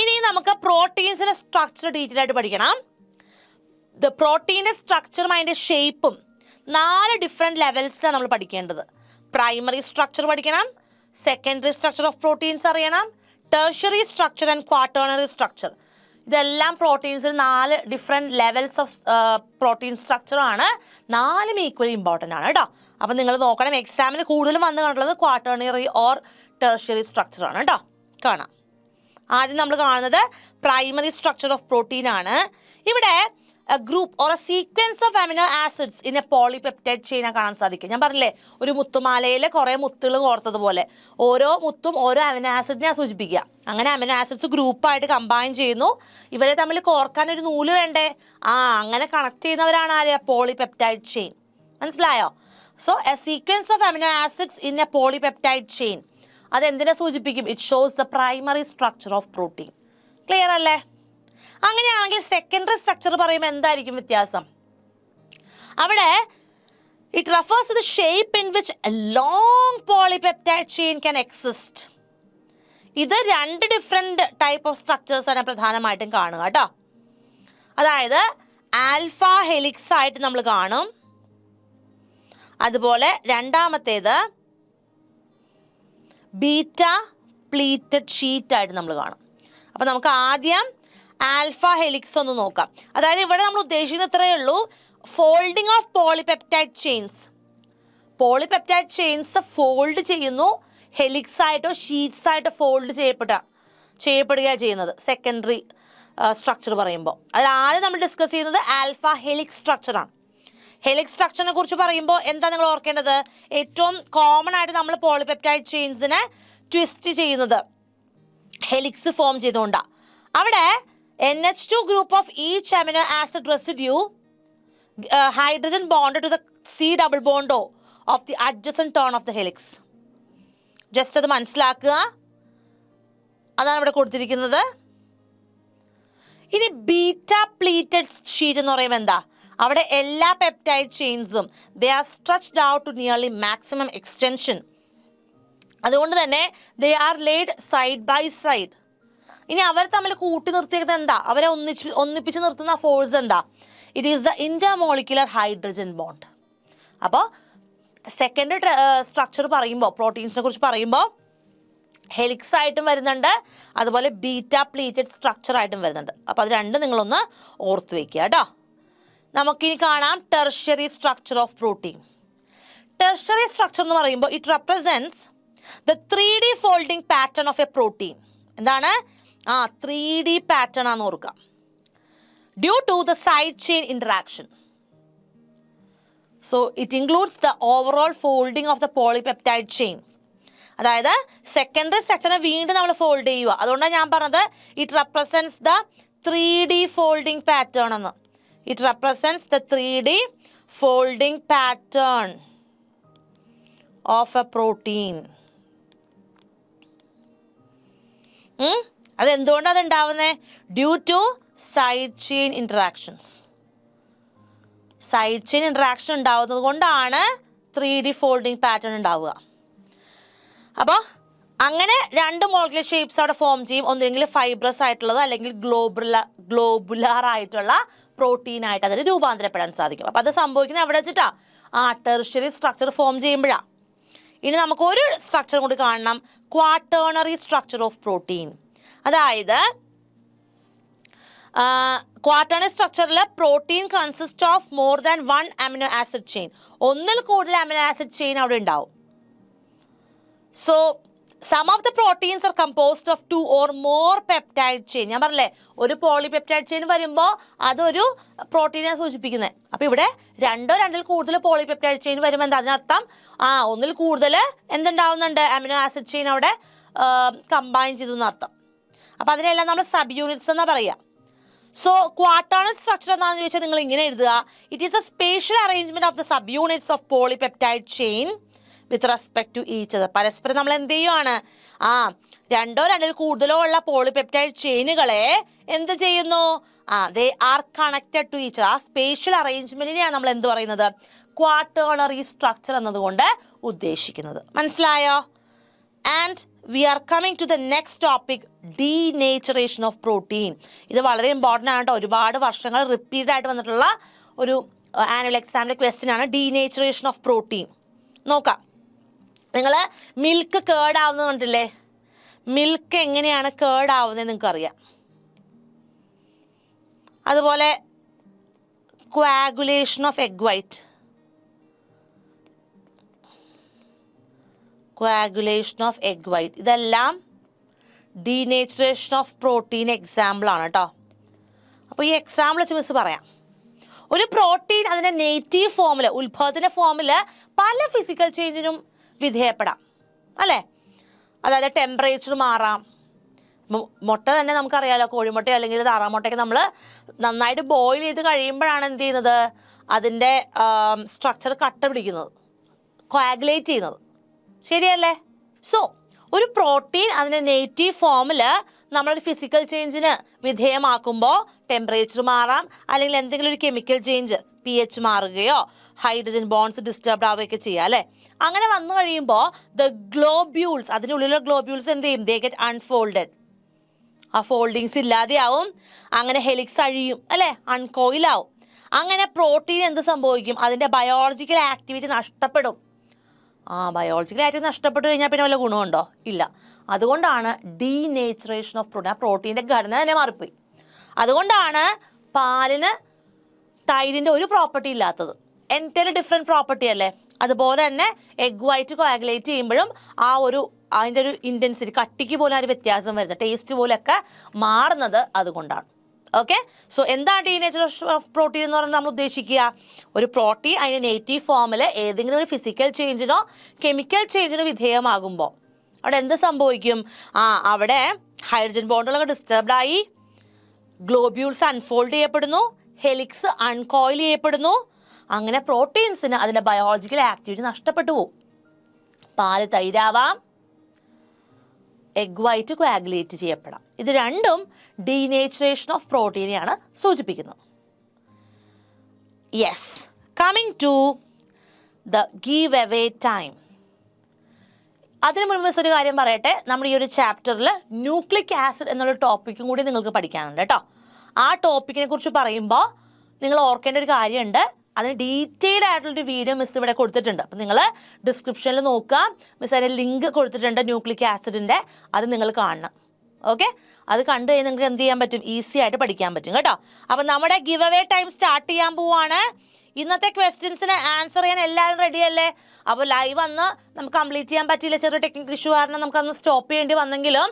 ഇനി നമുക്ക് പ്രോട്ടീൻസിൻ്റെ സ്ട്രക്ചർ ഡീറ്റെയിൽ ആയിട്ട് പഠിക്കണം. ദ പ്രോട്ടീൻ്റെ സ്ട്രക്ചറും അതിൻ്റെ ഷേപ്പും 4 ഡിഫറെൻറ്റ് ലെവൽസിലാണ് നമ്മൾ പഠിക്കേണ്ടത്. പ്രൈമറി സ്ട്രക്ചർ പഠിക്കണം, സെക്കൻഡറി സ്ട്രക്ചർ ഓഫ് പ്രോട്ടീൻസ് അറിയണം, tertiary structure and quaternary structure. ഇതെല്ലാം പ്രോട്ടീൻസിൽ 4 ഡിഫറെൻറ്റ് ലെവൽസ് ഓഫ് പ്രോട്ടീൻ സ്ട്രക്ചറാണ്. 4 ഈക്വലി ഇമ്പോർട്ടൻ്റ് ആണ് കേട്ടോ. അപ്പം നിങ്ങൾ നോക്കണം, എക്സാമിന് കൂടുതലും വന്ന് കണ്ടുള്ളത് ക്വാട്ടേണറി ഓർ ടെർഷ്യറി സ്ട്രക്ചറാണ് കേട്ടോ. കാണാം. ആദ്യം നമ്മൾ കാണുന്നത് പ്രൈമറി സ്ട്രക്ചർ ഓഫ് പ്രോട്ടീൻ ആണ്. ഇവിടെ group or A sequence of amino acids in a polypeptide chain കാണാൻ സാധിക്കും. ഞാൻ പറഞ്ഞില്ലേ, ഒരു മുത്തുമാലയിൽ കുറേ മുത്തുകൾ കോർത്തതുപോലെ ഓരോ മുത്തും ഓരോ അമിനോ ആസിഡിനെ സൂചിപ്പിക്കുക. അങ്ങനെ അമിനോ ആസിഡ്സ് ഗ്രൂപ്പായിട്ട് കമ്പൈൻ ചെയ്യുന്നു. ഇവരെ തമ്മിൽ കോർക്കാൻ ഒരു നൂല് വേണ്ടേ? അങ്ങനെ കണക്ട് ചെയ്യുന്നവരാണ് ആര്? Polypeptide chain. മനസ്സിലായോ? So a sequence of amino acids in a polypeptide chain, അതെന്തിനെ സൂചിപ്പിക്കും? It shows the primary structure of protein. Clear അല്ലേ? അങ്ങനെയാണെങ്കിൽ സെക്കൻഡറി സ്ട്രക്ചർ പറയുമ്പോൾ എന്തായിരിക്കും വ്യത്യാസം? അവിടെ it refers to the shape in which a long polypeptide chain can exist. ഇത് 2 different type of സ്ട്രക്ചേഴ്സാണ് പ്രധാനമായിട്ടും കാണുക കേട്ടോ. അതായത് ആൽഫ ഹെലിക്സ് ആയിട്ട് നമ്മൾ കാണും. അതുപോലെ രണ്ടാമത്തേത് ബീറ്റ പ്ലീറ്റഡ് ഷീറ്റ് ആയിട്ട് നമ്മൾ കാണും. അപ്പോൾ നമുക്ക് ആദ്യം ആൽഫ ഹെലിക്സ് ഒന്ന് നോക്കാം. അതായത് ഇവിടെ നമ്മൾ ഉദ്ദേശിക്കുന്നത് ഇത്രയേ ഉള്ളൂ, folding of polypeptide chains. Polypeptide chains fold ചെയ്യുന്നു, ഹെലിക്സ് ആയിട്ടോ ഷീറ്റ്സ് ആയിട്ടോ ഫോൾഡ് ചെയ്യപ്പെടുകയാണ് ചെയ്യുന്നത് സെക്കൻഡറി സ്ട്രക്ചർ പറയുമ്പോൾ. അതിൽ ആദ്യം നമ്മൾ ഡിസ്കസ് ചെയ്യുന്നത് ആൽഫ ഹെലിക്സ് സ്ട്രക്ചറാണ്. ഹെലിക്സ് സ്ട്രക്ചറിനെ കുറിച്ച് പറയുമ്പോൾ എന്താ നിങ്ങൾ ഓർക്കേണ്ടത്? ഏറ്റവും കോമൺ ആയിട്ട് നമ്മൾ പോളിപെപ്റ്റൈഡ് ചെയിൻസിനെ ട്വിസ്റ്റ് ചെയ്യുന്നത് ഹെലിക്സ് ഫോം ചെയ്തുകൊണ്ടാണ്. അവിടെ NH2 group of each amino acid residue hydrogen bond to the C double ബോണ്ടോ of the adjacent turn of the helix. Just അത് മനസ്സിലാക്കുക, അതാണ് ഇവിടെ കൊടുത്തിരിക്കുന്നത്. ഇനി ബീറ്റ പ്ലീറ്റഡ് ഷീറ്റ് എന്ന് പറയുമ്പോൾ എന്താ? അവിടെ എല്ലാ പെപ്റ്റൈഡ് ചെയിൻസും they are stretched out to nearly maximum extension. അതുകൊണ്ട് തന്നെ they are laid side by side. ഇനി അവർ തമ്മിൽ കൂട്ടി നിർത്തിയത് എന്താ? അവരെ ഒന്നിപ്പിച്ച് നിർത്തുന്ന ഫോഴ്സ് എന്താ? It is the intermolecular hydrogen bond. അപ്പോൾ സെക്കൻഡ് സ്ട്രക്ചർ പറയുമ്പോൾ, പ്രോട്ടീൻസിനെ കുറിച്ച് പറയുമ്പോൾ ഹെലിക്സ് ആയിട്ടും വരുന്നുണ്ട്, അതുപോലെ ബീറ്റ പ്ലീറ്റഡ് സ്ട്രക്ചർ ആയിട്ടും വരുന്നുണ്ട്. അപ്പോൾ അത് രണ്ടും നിങ്ങളൊന്ന് ഓർത്ത് വയ്ക്കുക കേട്ടോ. നമുക്കിനി കാണാം tertiary structure of protein. Tertiary structure എന്ന് പറയുമ്പോൾ it represents the 3D folding pattern of a protein. എന്താണ്? 3D പാറ്റേൺ ആണെന്ന് ഓർക്കുക. Due to the side chain interaction. So it includes the overall folding of the polypeptide chain. അതായത് secondary സ്ട്രക്ചറിനെ വീണ്ടും നമ്മൾ fold ചെയ്യുക. അതുകൊണ്ടാണ് ഞാൻ പറഞ്ഞത് it represents the 3D folding pattern എന്ന്. It represents the 3D folding pattern of a protein. അതെന്തുകൊണ്ടാണ് അത് ഉണ്ടാവുന്നത്? Due to side chain interactions. Side chain interaction ഉണ്ടാവുന്നത് കൊണ്ടാണ് 3D ഫോൾഡിംഗ് പാറ്റേൺ ഉണ്ടാവുക. അപ്പോൾ അങ്ങനെ 2 മോളിക്കുലർ ഷേപ്സ് അവിടെ ഫോം ചെയ്യും. ഒന്നെങ്കിൽ ഫൈബ്രസ് ആയിട്ടുള്ളത്, അല്ലെങ്കിൽ ഗ്ലോബുലാർ ആയിട്ടുള്ള പ്രോട്ടീൻ ആയിട്ട് അതിന് രൂപാന്തരപ്പെടാൻ സാധിക്കും. അപ്പോൾ അത് സംഭവിക്കുന്നത് എവിടെ വെച്ചിട്ടാ? ടെർഷ്യറി സ്ട്രക്ചർ ഫോം ചെയ്യുമ്പോഴാണ്. ഇനി നമുക്ക് ഒരു സ്ട്രക്ചർ കൂടി കാണണം, ക്വാട്ടേണറി സ്ട്രക്ചർ ഓഫ് പ്രോട്ടീൻ. അതായത് ക്വാട്ടേണറി സ്ട്രക്ചറിൽ protein consist of more than 1 amino acid chain. ഒന്നിൽ കൂടുതൽ അമിനോ ആസിഡ് ചെയിൻ അവിടെ ഉണ്ടാവും. So some of the proteins are composed of 2 or more peptide chain. ഞാൻ പറഞ്ഞില്ലേ, ഒരു പോളിപെപ്റ്റൈഡ് ചെയിൻ വരുമ്പോൾ അതൊരു പ്രോട്ടീനെ സൂചിപ്പിക്കുന്നത്. അപ്പോൾ ഇവിടെ രണ്ടിൽ കൂടുതൽ പോളിപെപ്റ്റൈഡ് ചെയിൻ വരുമ്പോൾ എന്താ അതിനർത്ഥം? ഒന്നിൽ കൂടുതൽ എന്തുണ്ടാവുന്നുണ്ട്? അമിനോ ആസിഡ് ചെയിൻ അവിടെ കമ്പൈൻ ചെയ്തു എന്നർത്ഥം. അപ്പോൾ അതിനെല്ലാം നമ്മൾ സബ് യൂണിറ്റ്സ് എന്നാ പറയുക. സോ ക്വാട്ടേണറി സ്ട്രക്ചർ എന്താണെന്ന് ചോദിച്ചാൽ നിങ്ങൾ ഇങ്ങനെ എഴുതുക: it is a spatial arrangement of the sub units of polypeptide chain with respect to each other. പരസ്പരം നമ്മൾ എന്ത് ചെയ്യുവാണ്? രണ്ടിൽ കൂടുതലോ ഉള്ള പോളിപെപ്റ്റൈഡ് ചെയിനുകളെ എന്ത് ചെയ്യുന്നു? They are connected to each. ആ സ്പേഷ്യൽ അറേഞ്ച്മെന്റിനെയാണ് നമ്മൾ എന്ത് പറയുന്നത്? ക്വാട്ടേണറി സ്ട്രക്ചർ എന്നതുകൊണ്ട് ഉദ്ദേശിക്കുന്നത്. മനസ്സിലായോ? And we are coming to the next topic, denaturation of protein. ഇത് വളരെ ഇമ്പോർട്ടൻ്റ് ആണ് കേട്ടോ. ഒരുപാട് വർഷങ്ങൾ റിപ്പീറ്റ് ആയിട്ട് വന്നിട്ടുള്ള ഒരു ആനുവൽ എക്സാമിൻ്റെ ക്വസ്റ്റ്യൻ ആണ് ഡീനേച്ചറേഷൻ ഓഫ് പ്രോട്ടീൻ. നോക്കാം. നിങ്ങൾ മിൽക്ക് കേർഡ് ആവുന്നത് കണ്ടില്ലേ? മിൽക്ക് എങ്ങനെയാണ് കേർഡ് ആവുന്നത് നിങ്ങൾക്കറിയാം. അതുപോലെ coagulation of egg white, ഇതെല്ലാം ഡീനേച്ചറേഷൻ ഓഫ് പ്രോട്ടീൻ എക്സാമ്പിൾ ആണ് കേട്ടോ. അപ്പോൾ ഈ എക്സാമ്പിൾ വെച്ച് മിസ് പറയാം. ഒരു പ്രോട്ടീൻ അതിൻ്റെ നേറ്റീവ് ഫോമിൽ, ഉത്ഭവത്തിൻ്റെ ഫോമിൽ പല ഫിസിക്കൽ ചേഞ്ചിനും വിധേയപ്പെടാം, അല്ലേ? അതായത് ടെമ്പറേച്ചർ മാറാം. മുട്ട തന്നെ നമുക്കറിയാമല്ലോ, കോഴിമുട്ടയോ അല്ലെങ്കിൽ താറാമുട്ടയൊക്കെ നമ്മൾ നന്നായിട്ട് ബോയിൽ ചെയ്ത് കഴിയുമ്പോഴാണ് എന്ത് ചെയ്യുന്നത്? അതിൻ്റെ സ്ട്രക്ചർ കട്ട പിടിക്കുന്നത്, കോയാഗുലേറ്റ് ചെയ്യുന്നത്. ശരിയല്ലേ? സോ ഒരു പ്രോട്ടീൻ അതിൻ്റെ നേറ്റീവ് ഫോമിൽ നമ്മളൊരു ഫിസിക്കൽ ചേഞ്ചിന് വിധേയമാക്കുമ്പോൾ ടെമ്പറേച്ചർ മാറാം, അല്ലെങ്കിൽ എന്തെങ്കിലും ഒരു കെമിക്കൽ ചേഞ്ച്, pH മാറുകയോ ഹൈഡ്രജൻ ബോൺസ് ഡിസ്റ്റർബ്ഡ് ആവുകയൊക്കെ ചെയ്യാം, അല്ലേ? അങ്ങനെ വന്നു കഴിയുമ്പോൾ ദ ഗ്ലോബ്യൂൾസ്, അതിനുള്ളിലുള്ള ഗ്ലോബ്യൂൾസ് എന്ത് ചെയ്യും? They get unfolded. ആ ഫോൾഡിങ്സ് ഇല്ലാതെയാവും. അങ്ങനെ ഹെലിക്സ് അഴിയും, അല്ലേ? അൺകോയിലാവും. അങ്ങനെ പ്രോട്ടീൻ എന്ത് സംഭവിക്കും? അതിൻ്റെ ബയോളജിക്കൽ ആക്ടിവിറ്റി നഷ്ടപ്പെടും. ബയോളജിക്കൽ ആക്ടിവിറ്റി നഷ്ടപ്പെട്ടു കഴിഞ്ഞാൽ പിന്നെ വല്ല ഗുണമുണ്ടോ? ഇല്ല. അതുകൊണ്ടാണ് ഡീനേച്ചറേഷൻ ഓഫ് പ്രോട്ടീൻ. ആ പ്രോട്ടീൻ്റെ ഘടന തന്നെ മാറിപ്പോയി. അതുകൊണ്ടാണ് പാലിന് തൈരിൻ്റെ ഒരു പ്രോപ്പർട്ടി ഇല്ലാത്തത്. എൻറ്റയർലി ഡിഫറെൻറ്റ് പ്രോപ്പർട്ടി അല്ലേ? അതുപോലെ തന്നെ എഗ് വൈറ്റ് കോയാഗുലേറ്റ് ചെയ്യുമ്പോഴും അതിൻ്റെ ഒരു ഇൻറ്റൻസിറ്റി, കട്ടിക്ക് പോലും ഒരു വ്യത്യാസം വരുന്നത്, ടേസ്റ്റ് പോലൊക്കെ മാറുന്നത് അതുകൊണ്ടാണ്. ഓക്കെ. സോ എന്താ ഡീനേച്ചറേഷൻ ഓഫ് പ്രോട്ടീൻ എന്ന് പറഞ്ഞാൽ നമ്മൾ ഉദ്ദേശിക്കുക? ഒരു പ്രോട്ടീൻ അതിൻ്റെ നേറ്റീവ് ഫോമിൽ ഏതെങ്കിലും ഒരു ഫിസിക്കൽ ചേഞ്ചിനോ കെമിക്കൽ ചേഞ്ചിനോ വിധേയമാകുമ്പോൾ അവിടെ എന്ത് സംഭവിക്കും? അവിടെ ഹൈഡ്രജൻ ബോണ്ടുകളൊക്കെ ഡിസ്റ്റർബ്ഡ് ആയി, ഗ്ലോബ്യൂൾസ് അൺഫോൾഡ് ചെയ്യപ്പെടുന്നു, ഹെലിക്സ് അൺകോയിൽ ചെയ്യപ്പെടുന്നു. അങ്ങനെ പ്രോട്ടീൻസിന് അതിൻ്റെ ബയോളജിക്കൽ ആക്ടിവിറ്റി നഷ്ടപ്പെട്ടു പോകും. പാല് തൈരാവാം, എഗ് വൈറ്റ് കോയാഗുലേറ്റ് ചെയ്യപ്പെടാം. ഇത് രണ്ടും ഡീനേച്ചറേഷൻ ഓഫ് പ്രോട്ടീനെയാണ് സൂചിപ്പിക്കുന്നത്. Yes, coming to the give away time. അതിന് മുൻപ് ഒരു കാര്യം പറയട്ടെ. നമ്മുടെ ഈ ഒരു ചാപ്റ്ററിൽ ന്യൂക്ലിക് ആസിഡ് എന്നുള്ള ടോപ്പിക്കും കൂടി നിങ്ങൾക്ക് പഠിക്കാനുണ്ട് കേട്ടോ. ആ ടോപ്പിക്കിനെ കുറിച്ച് പറയുമ്പോൾ നിങ്ങൾ ഓർക്കേണ്ട ഒരു കാര്യമുണ്ട്. അതിന് ഡീറ്റെയിൽഡ് ആയിട്ടുള്ളൊരു വീഡിയോ മിസ് ഇവിടെ കൊടുത്തിട്ടുണ്ട്. അപ്പം നിങ്ങൾ ഡിസ്ക്രിപ്ഷനിൽ നോക്കുക, മിസ് അതിൻ്റെ ലിങ്ക് കൊടുത്തിട്ടുണ്ട് ന്യൂക്ലിക് ആസിഡിൻ്റെ. അത് നിങ്ങൾ കാണണം. ഓക്കെ, അത് കണ്ടു കഴിഞ്ഞാൽ നിങ്ങൾക്ക് എന്ത് ചെയ്യാൻ പറ്റും? ഈസി ആയിട്ട് പഠിക്കാൻ പറ്റും കേട്ടോ. അപ്പം നമ്മുടെ ഗിവ് അവേ ടൈം സ്റ്റാർട്ട് ചെയ്യാൻ പോവാണ്. ഇന്നത്തെ ക്വസ്റ്റ്യൻസിന് ആൻസർ ചെയ്യാൻ എല്ലാവരും റെഡിയല്ലേ? അപ്പോൾ ലൈവ് അന്ന് നമുക്ക് കംപ്ലീറ്റ് ചെയ്യാൻ പറ്റിയില്ല, ചെറിയ ടെക്നിക്കൽ ഇഷ്യൂ കാരണം നമുക്കന്ന് സ്റ്റോപ്പ് ചെയ്യേണ്ടി വന്നെങ്കിലും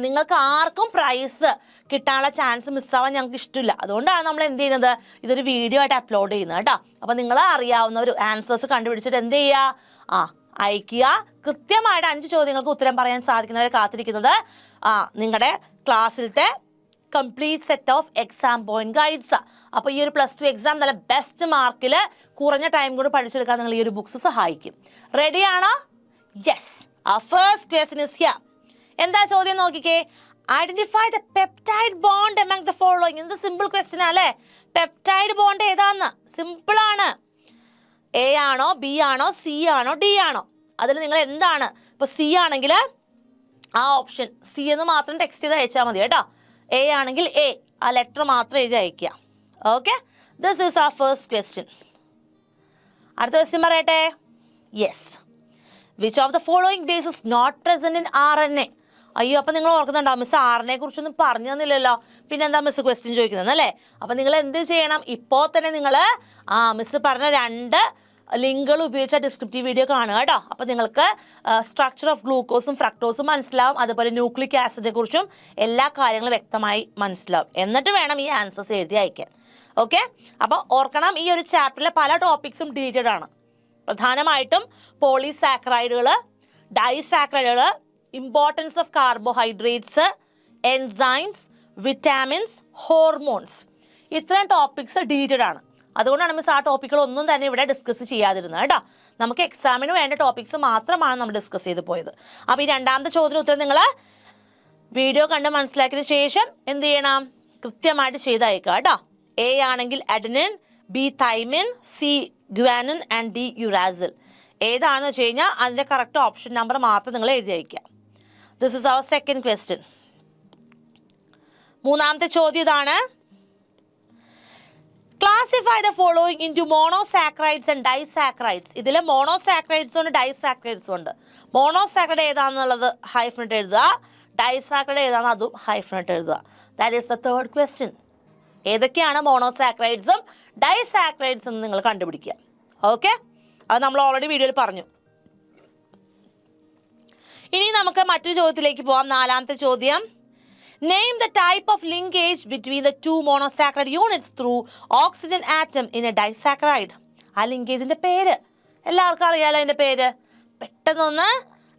നിങ്ങൾക്ക് ആർക്കും പ്രൈസ് കിട്ടാനുള്ള ചാൻസ് മിസ്സാവാൻ ഞങ്ങൾക്ക് ഇഷ്ടമില്ല. അതുകൊണ്ടാണ് നമ്മൾ എന്ത് ചെയ്യുന്നത്? ഇതൊരു വീഡിയോ ആയിട്ട് അപ്ലോഡ് ചെയ്യുന്നത് കേട്ടോ. അപ്പോൾ നിങ്ങൾ അറിയാവുന്ന ഒരു ആൻസേഴ്സ് കണ്ടുപിടിച്ചിട്ട് എന്ത് ചെയ്യുക? അയക്കുക. കൃത്യമായിട്ട് 5 ചോദ്യങ്ങൾക്ക് ഉത്തരം പറയാൻ സാധിക്കുന്നവരെ കാത്തിരിക്കുന്നത് നിങ്ങളുടെ ക്ലാസ്സിലത്തെ complete set of exam point guides. അപ്പോൾ ഈ ഒരു +2 എക്സാം നല്ല ബെസ്റ്റ് മാർക്കിൽ കുറഞ്ഞ ടൈം കൊണ്ട് പഠിച്ചെടുക്കാൻ നിങ്ങൾ ഈ ഒരു ബുക്സ് സഹായിക്കും. റെഡിയാണോ? Yes. First question is here. എന്താ ചോദ്യം നോക്കിക്കേ. Identify the peptide bond among the following. ഇത് സിമ്പിൾ ക്വസ്റ്റ്യൻ അല്ലേ? പെപ്റ്റൈഡ് ബോണ്ട് ഏതാന്ന്? സിമ്പിൾ ആണ്. എ ആണോ, ബി ആണോ, സി ആണോ, ഡി ആണോ? അതിൽ നിങ്ങൾ എന്താണ്? ഇപ്പോൾ സി ആണെങ്കിൽ ആ ഓപ്ഷൻ സി എന്ന് മാത്രം ടെക്സ്റ്റ് ചെയ്ത് അയച്ചാൽ മതി കേട്ടോ. എ ആണെങ്കിൽ എ, ആ ലെറ്റർ മാത്രം എഴുതി അയക്കുക. Okay, this is our first question. അടുത്ത ക്വസ്റ്റ്യൻ പറയട്ടെ. Yes. Which of the following base is not present in RNA? അയ്യോ, അപ്പം നിങ്ങൾ ഓർക്കുന്നുണ്ടോ മിസ് ആറിനെ കുറിച്ചൊന്നും പറഞ്ഞു തന്നില്ലല്ലോ, പിന്നെ എന്താ മിസ് ക്വസ്റ്റ്യൻ ചോദിക്കുന്നത് അല്ലേ? അപ്പം നിങ്ങൾ എന്ത് ചെയ്യണം, ഇപ്പോൾ തന്നെ നിങ്ങൾ മിസ് പറഞ്ഞ 2 ലിങ്കുകൾ ഉപയോഗിച്ച ഡിസ്ക്രിപ്റ്റീവ് വീഡിയോ കാണുക കേട്ടോ. അപ്പം നിങ്ങൾക്ക് സ്ട്രക്ചർ ഓഫ് ഗ്ലൂക്കോസും ഫ്രക്ടോസും മനസ്സിലാവും, അതുപോലെ ന്യൂക്ലിക് ആസിഡിനെ കുറിച്ചും എല്ലാ കാര്യങ്ങളും വ്യക്തമായി മനസ്സിലാവും. എന്നിട്ട് വേണം ഈ ആൻസേഴ്സ് എഴുതി അയക്കാൻ. ഓക്കെ, അപ്പോൾ ഓർക്കണം, ഈ ഒരു ചാപ്റ്ററിലെ പല ടോപ്പിക്സും ഡിലീറ്റഡ് ആണ്. പ്രധാനമായിട്ടും പോളിസാക്കറൈഡുകൾ, ഡൈസാക്കറൈഡുകൾ, importance of carbohydrates, enzymes, vitamins, hormones, ഇത്രയും ടോപ്പിക്സ് ഡിലീറ്റഡ് ആണ്. അതുകൊണ്ടാണ് മിസ് ആ ടോപ്പിക്കുകളൊന്നും തന്നെ ഇവിടെ ഡിസ്കസ് ചെയ്യാതിരുന്നത് കേട്ടോ. നമുക്ക് എക്സാമിന് വേണ്ട ടോപ്പിക്സ് മാത്രമാണ് നമ്മൾ ഡിസ്കസ് ചെയ്ത് പോയത്. അപ്പോൾ ഈ 2ാമത്തെ ചോദ്യത്തിന് ഉത്തരം നിങ്ങൾ വീഡിയോ കണ്ട് മനസ്സിലാക്കിയതിന് ശേഷം എന്ത് ചെയ്യണം, കൃത്യമായിട്ട് ചെയ്ത് അയക്കുക കേട്ടോ. എ ആണെങ്കിൽ adenine, B thymine, C guanine and D uracil. ഏതാണെന്ന് വെച്ച് കഴിഞ്ഞാൽ അതിൻ്റെ കറക്റ്റ് ഓപ്ഷൻ നമ്പർ മാത്രം നിങ്ങൾ എഴുതി അയക്കുക. This is our second question. 3ാമത്തെ ചോദ്യം ഇതാണ്. Classify the following into monosaccharides and disaccharides. ഇതിൽ മോണോസാക്രൈഡ്സും ഉണ്ട്, ഡൈസാക്രൈഡ്സും ഉണ്ട്. മോണോസാക്രൈഡ് ഏതാണെന്നുള്ളത് ഹൈഫനറ്റ് എഴുതുക, ഡൈസാക്രൈഡ് ഏതാണെന്ന് അതും ഹൈഫനറ്റ് എഴുതുക. That is the third question. ഏതൊക്കെയാണ് മോണോസാക്രൈഡ്സും ഡൈസാക്രൈഡ്സും എന്ന് നിങ്ങൾ കണ്ടുപിടിക്കുക. ഓക്കെ, അത് നമ്മൾ ഓൾറെഡി വീഡിയോയിൽ പറഞ്ഞു. ഇനി നമുക്ക് മറ്റൊരു ചോദ്യത്തിലേക്ക് പോവാം. 4ാമത്തെ ചോദ്യം. Name the type of linkage between the 2 monosaccharide units through oxygen atom in a disaccharide. ആ ലിങ്കേജിൻ്റെ പേര് എല്ലാവർക്കും അറിയാലോ. അതിൻ്റെ പേര് പെട്ടെന്നൊന്ന്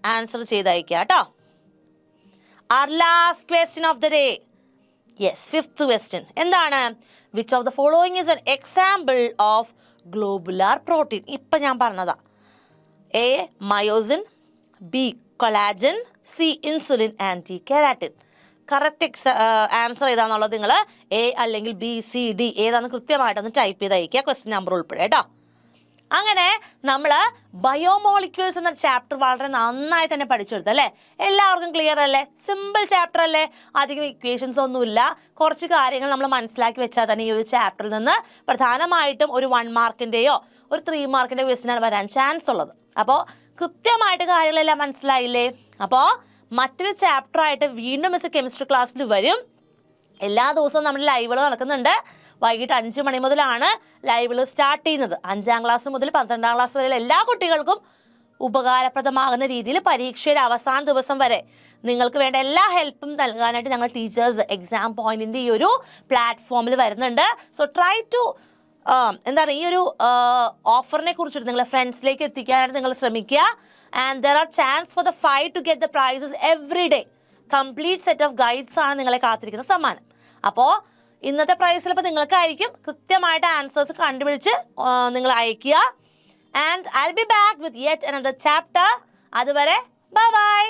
ആൻസർ ചെയ്തയക്കുക കേട്ടോ. Our last question of the day. Yes, 5th question. എന്താണ്? Which of the following is an example of globular protein? ഇപ്പം ഞാൻ പറഞ്ഞതാ. A. Myosin, B. Collagen, C. Insulin and D. Keratin. Correct answer ഏതാണെന്നുള്ളത് നിങ്ങൾ A അല്ലെങ്കിൽ B, C, D ഏതാണെന്ന് കൃത്യമായിട്ടൊന്ന് type ചെയ്ത് അയക്കുക, ക്വസ്റ്റ്യൻ നമ്പർ ഉൾപ്പെടെ കേട്ടോ. അങ്ങനെ നമ്മൾ ബയോമോളിക്യൂൾസ് എന്ന ചാപ്റ്റർ വളരെ നന്നായി തന്നെ പഠിച്ചെടുത്തു അല്ലേ? എല്ലാവർക്കും ക്ലിയർ അല്ലേ? സിമ്പിൾ ചാപ്റ്റർ അല്ലേ? അധികം ഇക്വേഷൻസ് ഒന്നുമില്ല. കുറച്ച് കാര്യങ്ങൾ നമ്മൾ മനസ്സിലാക്കി വെച്ചാൽ തന്നെ ഈ ഒരു ചാപ്റ്ററിൽ നിന്ന് പ്രധാനമായിട്ടും ഒരു 1 മാർക്കിൻ്റെയോ ഒരു 3 മാർക്കിൻ്റെ ക്വസ്റ്റ്യനാണ് വരാൻ ചാൻസ് ഉള്ളത്. അപ്പോൾ കൃത്യമായിട്ട് കാര്യങ്ങളെല്ലാം മനസ്സിലായില്ലേ? അപ്പോൾ മറ്റൊരു ചാപ്റ്ററായിട്ട് വീണ്ടും മിസ് കെമിസ്ട്രി ക്ലാസ്സിൽ വരും. എല്ലാ ദിവസവും നമ്മുടെ ലൈവുകൾ നടക്കുന്നുണ്ട്. വൈകിട്ട് 5 മണി മുതലാണ് ലൈവുകൾ സ്റ്റാർട്ട് ചെയ്യുന്നത്. 5ാം ക്ലാസ് മുതൽ 12ാം ക്ലാസ് വരെയുള്ള എല്ലാ കുട്ടികൾക്കും ഉപകാരപ്രദമാകുന്ന രീതിയിൽ പരീക്ഷയുടെ അവസാന ദിവസം വരെ നിങ്ങൾക്ക് വേണ്ട എല്ലാ ഹെൽപ്പും നൽകാനായിട്ട് ഞങ്ങൾ ടീച്ചേഴ്സ് എക്സാം പോയിന്റിൻ്റെ ഈ ഒരു പ്ലാറ്റ്ഫോമിൽ വരുന്നുണ്ട്. സോ ട്രൈ ടു എന്താണ് ഈ ഒരു ഓഫറിനെ കുറിച്ചിട്ട് നിങ്ങളെ ഫ്രണ്ട്സിലേക്ക് എത്തിക്കാനായിട്ട് നിങ്ങൾ ശ്രമിക്കുക. And there are chance for the 5 to get the prizes every day. Complete set of guides ആണ് നിങ്ങളെ കാത്തിരിക്കുന്ന സമ്മാനം. അപ്പോൾ ഇന്നത്തെ പ്രൈസ് ചിലപ്പോൾ നിങ്ങൾക്കായിരിക്കും. കൃത്യമായിട്ട് ആൻസേഴ്സ് കണ്ടുപിടിച്ച് നിങ്ങൾ അയക്കുക. And I will be back with yet another chapter. അതുവരെ ബൈ ബൈ.